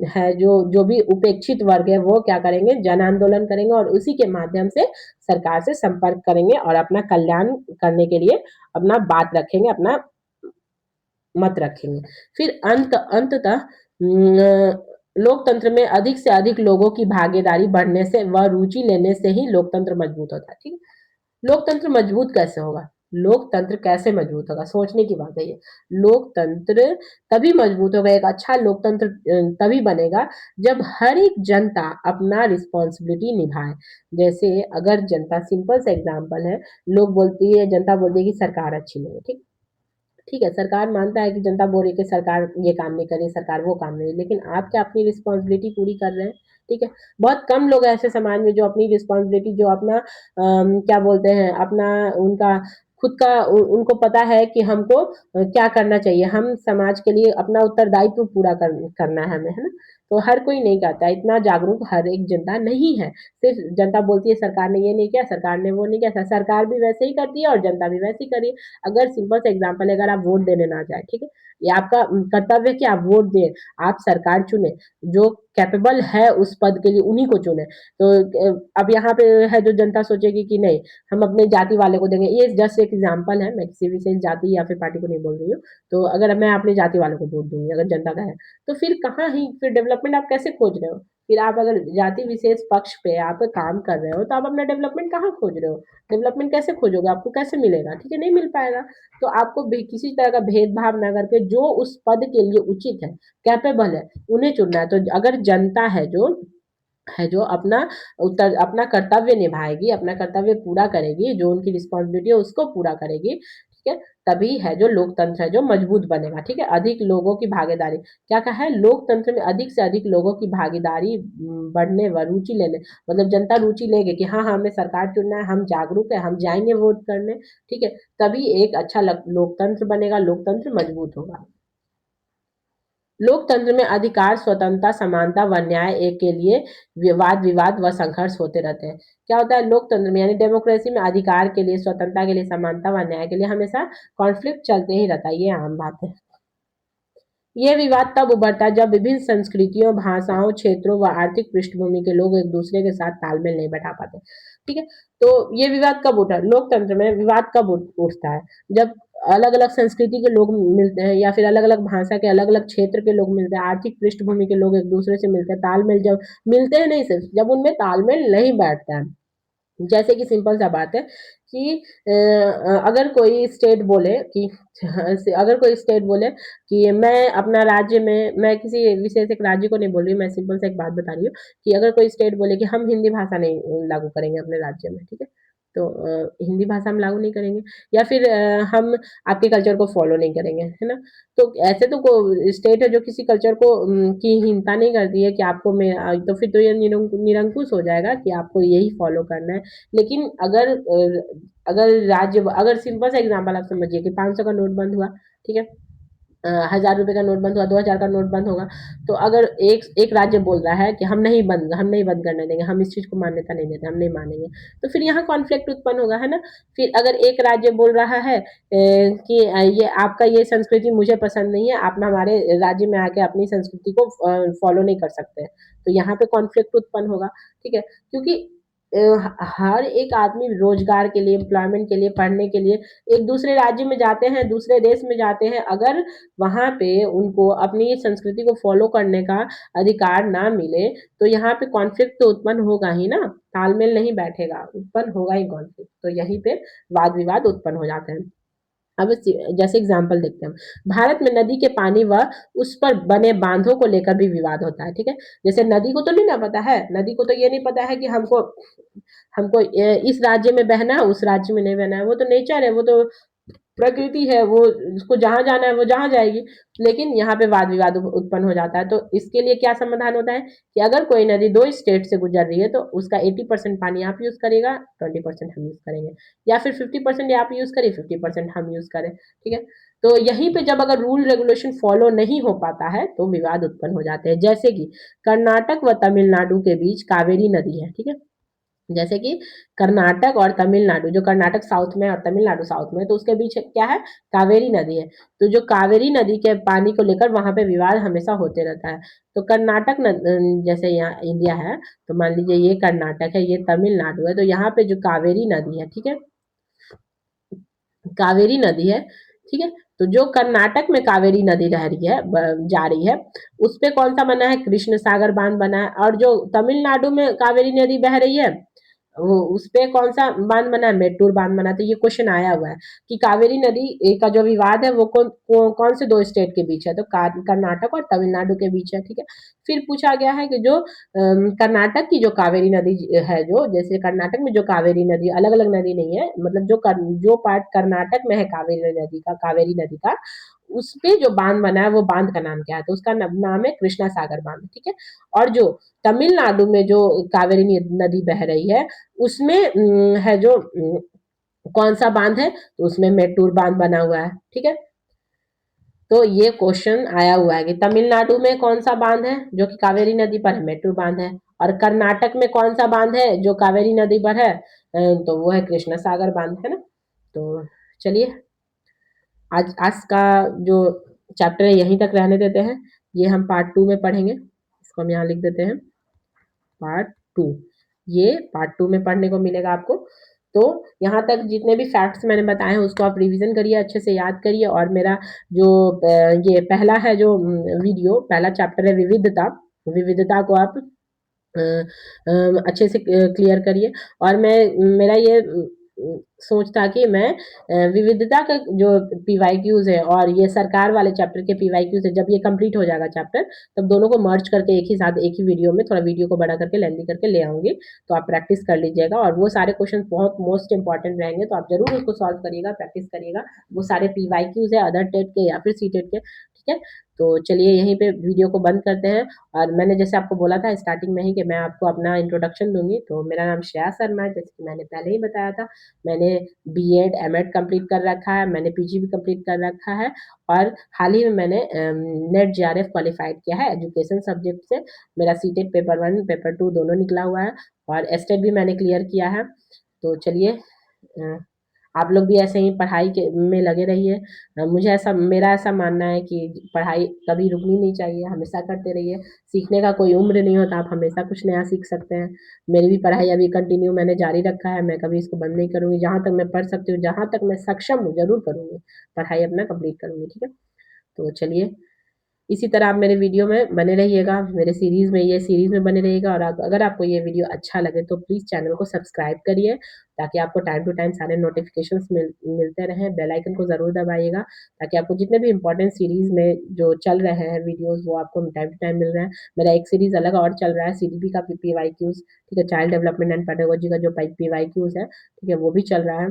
है जो भी उपेक्षित वर्ग है, वो क्या करेंगे, जन आंदोलन करेंगे और उसी के माध्यम से सरकार से संपर्क करेंगे और अपना कल्याण करने के लिए अपना बात रखेंगे, अपना मत रखेंगे। फिर अंततः लोकतंत्र में अधिक से अधिक लोगों की भागीदारी बढ़ने से व रुचि लेने से ही लोकतंत्र मजबूत होता है, ठीक है। लोकतंत्र मजबूत कैसे होगा, लोकतंत्र कैसे मजबूत होगा, सोचने की बात है ये। लोकतंत्र तभी मजबूत होगा, एक अच्छा लोकतंत्र तभी बनेगा जब हर एक जनता अपना रिस्पॉन्सिबिलिटी निभाए। जैसे अगर जनता, सिंपल सा एग्जांपल है, लोग बोलती है, जनता बोलती है कि सरकार अच्छी नहीं है, ठीक, ठीक है। सरकार मानता है कि जनता बोल रही है कि सरकार ये काम नहीं कर रही, सरकार वो काम नहीं रही, लेकिन आप क्या अपनी रिस्पॉन्सिबिलिटी पूरी कर रहे हैं, ठीक है। बहुत कम लोग ऐसे समाज में जो अपनी रिस्पॉन्सिबिलिटी, जो अपना क्या बोलते हैं, अपना उनका खुद का उनको पता है कि हमको क्या करना चाहिए, हम समाज के लिए अपना उत्तरदायित्व पूरा करना है हमें, है ना। तो हर कोई नहीं करता, इतना जागरूक हर एक जनता नहीं है। सिर्फ जनता बोलती है सरकार ने ये नहीं किया, सरकार ने वो नहीं किया, सरकार भी वैसे ही करती है और जनता भी वैसे ही कर रही है। अगर सिंपल सा एग्जांपल है, अगर आप वोट देने ना जाए, ठीक है, ये आपका कर्तव्य है कि आप वोट दें, आप सरकार चुने, जो कैपेबल है उस पद के लिए उन्हीं को चुने। तो अब यहाँ पे है जो जनता सोचेगी कि नहीं, हम अपने जाति वाले को देंगे, ये जस्ट एक एग्जाम्पल है, मैं किसी विशेष जाति या फिर पार्टी को नहीं बोल रही हूँ। तो अगर मैं अपने जाति वालों को वोट दूंगी, अगर जनता का है, तो फिर कहाँ ही फिर डेवलपमेंट आप कैसे खोज रहे हो, फिर आप अगर जाति विशेष पक्ष पे आप काम कर रहे हो तो आप अपना डेवलपमेंट कहाँ खोज रहे हो, डेवलपमेंट कैसे खोजोगे, आपको कैसे मिलेगा, ठीक है, नहीं मिल पाएगा। तो आपको किसी तरह का भेदभाव ना करके जो उस पद के लिए उचित है, कैपेबल है, उन्हें चुनना है। तो अगर जनता है जो अपना कर्तव्य निभाएगी, अपना कर्तव्य पूरा करेगी, जो उनकी रिस्पॉन्सिबिलिटी है उसको पूरा करेगी, ठीक है, तभी है जो लोकतंत्र है जो मजबूत बनेगा, ठीक है। अधिक लोगों की भागीदारी, क्या कहा है, लोकतंत्र में अधिक से अधिक लोगों की भागीदारी बढ़ने व रुचि लेने, मतलब जनता रुचि लेगी कि हाँ हाँ हमें सरकार चुनना है, हम जागरूक है, हम जाएंगे वोट करने, ठीक है, तभी एक अच्छा लोकतंत्र बनेगा, लोकतंत्र मजबूत होगा। लोकतंत्र में अधिकार, स्वतंत्रता, समानता व न्याय एक के लिए वाद विवाद व संघर्ष होते रहते हैं। क्या होता है लोकतंत्र में, यानी डेमोक्रेसी में अधिकार के लिए, स्वतंत्रता के लिए, समानता व न्याय के लिए हमेशा कॉन्फ्लिक्ट चलते ही रहता है, ये आम बात है। ये विवाद तब उभरता है जब विभिन्न संस्कृतियों, भाषाओं, क्षेत्रों व आर्थिक पृष्ठभूमि के लोग एक दूसरे के साथ तालमेल नहीं बैठा पाते, ठीक है। तो ये विवाद कब उठा, लोकतंत्र में विवाद कब उठता है, जब अलग अलग संस्कृति के लोग मिलते हैं या फिर अलग अलग भाषा के अलग अलग क्षेत्र के लोग मिलते हैं, आर्थिक पृष्ठभूमि के लोग एक दूसरे से मिलते हैं, तालमेल जब मिलते हैं, नहीं सिर्फ जब उनमें तालमेल नहीं बैठता है। जैसे कि सिंपल सा बात है कि अगर कोई स्टेट बोले कि अगर कोई स्टेट बोले कि मैं अपना राज्य में, मैं किसी विशेष एक राज्य को नहीं बोल रही हूँ, मैं सिंपल सा एक बात बता रही हूँ कि अगर कोई स्टेट बोले कि हम हिंदी भाषा नहीं लागू करेंगे अपने राज्य में, ठीक है, तो हिंदी भाषा हम लागू नहीं करेंगे, या फिर हम आपके कल्चर को फॉलो नहीं करेंगे, है ना। तो ऐसे तो स्टेट है जो किसी कल्चर को की हिंसा नहीं करती है कि आपको मैं तो फिर तो ये निरंकुश हो जाएगा कि आपको यही फॉलो करना है। लेकिन अगर राज्य, अगर सिंपल सा एग्जांपल आप समझिए कि 500 का नोट बंद हुआ, ठीक है, 1000 रुपए का नोट बंद हुआ, 2000 का नोट बंद होगा, तो अगर एक एक राज्य बोल रहा है कि हम नहीं बंद करने देंगे, हम इस चीज को मान्यता नहीं देते, हम नहीं मानेंगे, तो फिर यहाँ कॉन्फ्लिक्ट उत्पन्न होगा, है ना। फिर अगर एक राज्य बोल रहा है कि ये आपका ये संस्कृति मुझे पसंद नहीं है, आप ना हमारे राज्य में आके अपनी संस्कृति को फॉलो नहीं कर सकते, तो यहाँ पे कॉन्फ्लिक्ट उत्पन्न होगा, ठीक है, क्योंकि हर एक आदमी रोजगार के लिए, एम्प्लॉयमेंट के लिए, पढ़ने के लिए एक दूसरे राज्य में जाते हैं, दूसरे देश में जाते हैं, अगर वहां पे उनको अपनी संस्कृति को फॉलो करने का अधिकार ना मिले, तो यहाँ पे कॉन्फ्लिक्ट तो उत्पन्न होगा ही ना, तालमेल नहीं बैठेगा, उत्पन्न होगा ही कॉन्फ्लिक्ट, तो यहीं पे वाद विवाद उत्पन्न हो जाते हैं। अब जैसे एग्जाम्पल देखते हैं, भारत में नदी के पानी व उस पर बने बांधों को लेकर भी विवाद होता है, ठीक है। जैसे नदी को तो नहीं ना पता है, नदी को तो ये नहीं पता है कि हमको हमको इस राज्य में बहना है, उस राज्य में नहीं बहना है, वो तो नेचर है, वो तो प्रकृति है, वो उसको जहां जाना है वो जहां जाएगी। लेकिन यहाँ पे वाद विवाद उत्पन्न हो जाता है, तो इसके लिए क्या समाधान होता है कि अगर कोई नदी दो स्टेट से गुजर रही है तो उसका 80% पानी आप यूज करेगा, 20% हम यूज करेंगे, या फिर 50% आप यूज करें, 50% हम यूज करें, ठीक है। तो यहीं पे जब अगर रूल रेगुलेशन फॉलो नहीं हो पाता है तो विवाद उत्पन्न हो जाते हैं, जैसे कि कर्नाटक व तमिलनाडु के बीच कावेरी नदी है, ठीक है। जैसे कि कर्नाटक और तमिलनाडु, जो कर्नाटक साउथ में और तमिलनाडु साउथ में, तो उसके बीच क्या है, कावेरी नदी है। तो जो कावेरी नदी के पानी को लेकर वहां पे विवाद हमेशा होते रहता है। तो जैसे यहाँ इंडिया है, तो मान लीजिए ये कर्नाटक है, ये तमिलनाडु है, तो यहाँ पे जो कावेरी नदी है, ठीक है, कावेरी नदी है, ठीक है। तो जो कर्नाटक में कावेरी नदी रह रही है, जा रही है, उस पे कौन सा बना है, कृष्ण सागर बांध बना है, और जो तमिलनाडु में कावेरी नदी बह रही है, वो उस पे कौन सा बांध बना है, मेट्टूर बांध बना। तो ये क्वेश्चन आया हुआ है कि कावेरी नदी का जो विवाद है वो कौन से दो स्टेट के बीच है, तो कर्नाटक और तमिलनाडु के बीच है, ठीक है। फिर पूछा गया है कि जो कर्नाटक की जो कावेरी नदी है, जो जैसे कर्नाटक में जो कावेरी नदी, अलग अलग नदी नहीं है, मतलब जो पार्ट कर्नाटक में है कावेरी नदी का उस पे जो बांध बना है, वो बांध का नाम क्या है, तो उसका नाम है कृष्णा सागर बांध, ठीक है। और जो तमिलनाडु में जो कावेरी नदी बह रही है, उसमें है जो कौन सा बांध है, तो उसमें मेट्टूर बांध बना हुआ है, ठीक है। तो ये क्वेश्चन आया हुआ है कि तमिलनाडु में कौन सा बांध है जो कि कावेरी नदी पर है, मेट्टूर बांध है, और कर्नाटक में कौन सा बांध है जो कावेरी नदी पर है, तो वो है कृष्ण सागर बांध, है ना। तो चलिए, आज आज का जो चैप्टर है यहीं तक रहने देते हैं, ये हम पार्ट 2 में पढ़ेंगे, इसको हम यहाँ लिख देते हैं, पार्ट 2। ये पार्ट 2 में पढ़ने को मिलेगा आपको। तो यहाँ तक जितने भी फैक्ट्स मैंने बताए हैं उसको आप रिवीजन करिए, अच्छे से याद करिए, और मेरा जो ये पहला है जो वीडियो, पहला चैप्टर है विविधता, विविधता को आप अच्छे से क्लियर करिए। और मैं मेरा ये सोच था कि मैं विविधता का जो पीवाईक्यूज है और ये सरकार वाले चैप्टर के पीवाईक्यूज है, जब ये कंप्लीट हो जाएगा चैप्टर, तब दोनों को मर्ज करके एक ही साथ एक ही वीडियो में, थोड़ा वीडियो को बड़ा करके लेंदी करके ले आऊंगी, तो आप प्रैक्टिस कर लीजिएगा। और वो सारे क्वेश्चन बहुत मोस्ट इंपॉर्टेंट रहेंगे, तो आप जरूर उसको सॉल्व करिएगा, प्रैक्टिस करिएगा। वो सारे पीवाईक्यूज है अदर टेट के या फिर सी टेट के, ठीक है। तो चलिए यहीं पे वीडियो को बंद करते हैं। और मैंने जैसे आपको बोला था स्टार्टिंग में ही कि मैं आपको अपना इंट्रोडक्शन दूंगी, तो मेरा नाम श्रेया शर्मा है, जैसे कि मैंने पहले ही बताया था। मैंने बीएड एमएड कंप्लीट कर रखा है, मैंने पीजी भी कंप्लीट कर रखा है, और हाल ही में मैंने नेट जेआरएफ क्वालिफाइड किया है एजुकेशन सब्जेक्ट से। मेरा सीटेट पेपर 1 पेपर 2 दोनों निकला हुआ है, और एस्टेट भी मैंने क्लियर किया है। तो चलिए आप लोग भी ऐसे ही पढ़ाई के में लगे रहिए। मुझे ऐसा मेरा ऐसा मानना है कि पढ़ाई कभी रुकनी नहीं चाहिए, हमेशा करते रहिए। सीखने का कोई उम्र नहीं होता, आप हमेशा कुछ नया सीख सकते हैं। मेरी भी पढ़ाई अभी कंटिन्यू मैंने जारी रखा है, मैं कभी इसको बंद नहीं करूँगी। जहाँ तक मैं पढ़ सकती हूँ, जहाँ तक मैं सक्षम हूँ, ज़रूर करूँगी। पढ़ाई अपना कंप्लीट करूँगी, ठीक है? तो चलिए इसी तरह आप मेरे वीडियो में बने रहिएगा, मेरे सीरीज़ में, ये सीरीज़ में बने रहिएगा। और अगर आपको ये वीडियो अच्छा लगे तो प्लीज़ चैनल को सब्सक्राइब करिए, ताकि आपको टाइम टू टाइम सारे नोटिफिकेशंस मिलते रहें। बेल आइकन को ज़रूर दबाइएगा, ताकि आपको जितने भी इंपॉर्टेंट सीरीज़ में जो चल रहे हैं वीडियोज़, वो आपको टाइम टू टाइम मिल रहे हैं। मेरा एक सीरीज़ अलग और चल रहा है, सीडीपी का पीवाईक्यूज़, ठीक है? चाइल्ड डेवलपमेंट एंड पेडागोजी का जो पीवाईक्यूज़ है, ठीक है? वो भी चल रहा है।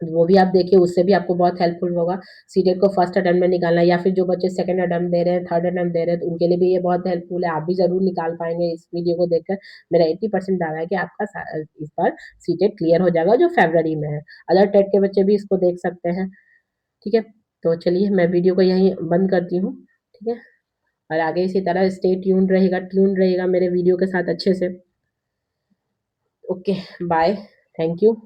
वो भी आप देखिए, उससे भी आपको बहुत हेल्पफुल होगा। सीटेट को फर्स्ट अटेम्प्ट में निकालना, या फिर जो बच्चे सेकंड अटेम्प्ट दे रहे हैं, थर्ड अटेम्प्ट दे रहे हैं, तो उनके लिए भी ये बहुत हेल्पफुल है। आप भी ज़रूर निकाल पाएँगे इस वीडियो को देखकर। मेरा 80% दावा है कि आपका इस बार सीटेट क्लियर हो जाएगा, जो फ़रवरी में है। अदर टेट के बच्चे भी इसको देख सकते हैं, ठीक है? तो चलिए मैं वीडियो को यहीं बंद करती हूँ, ठीक है? और आगे इसी तरह स्टे ट्यून्ड रहिएगा मेरे वीडियो के साथ अच्छे से। Okay, bye, thank you.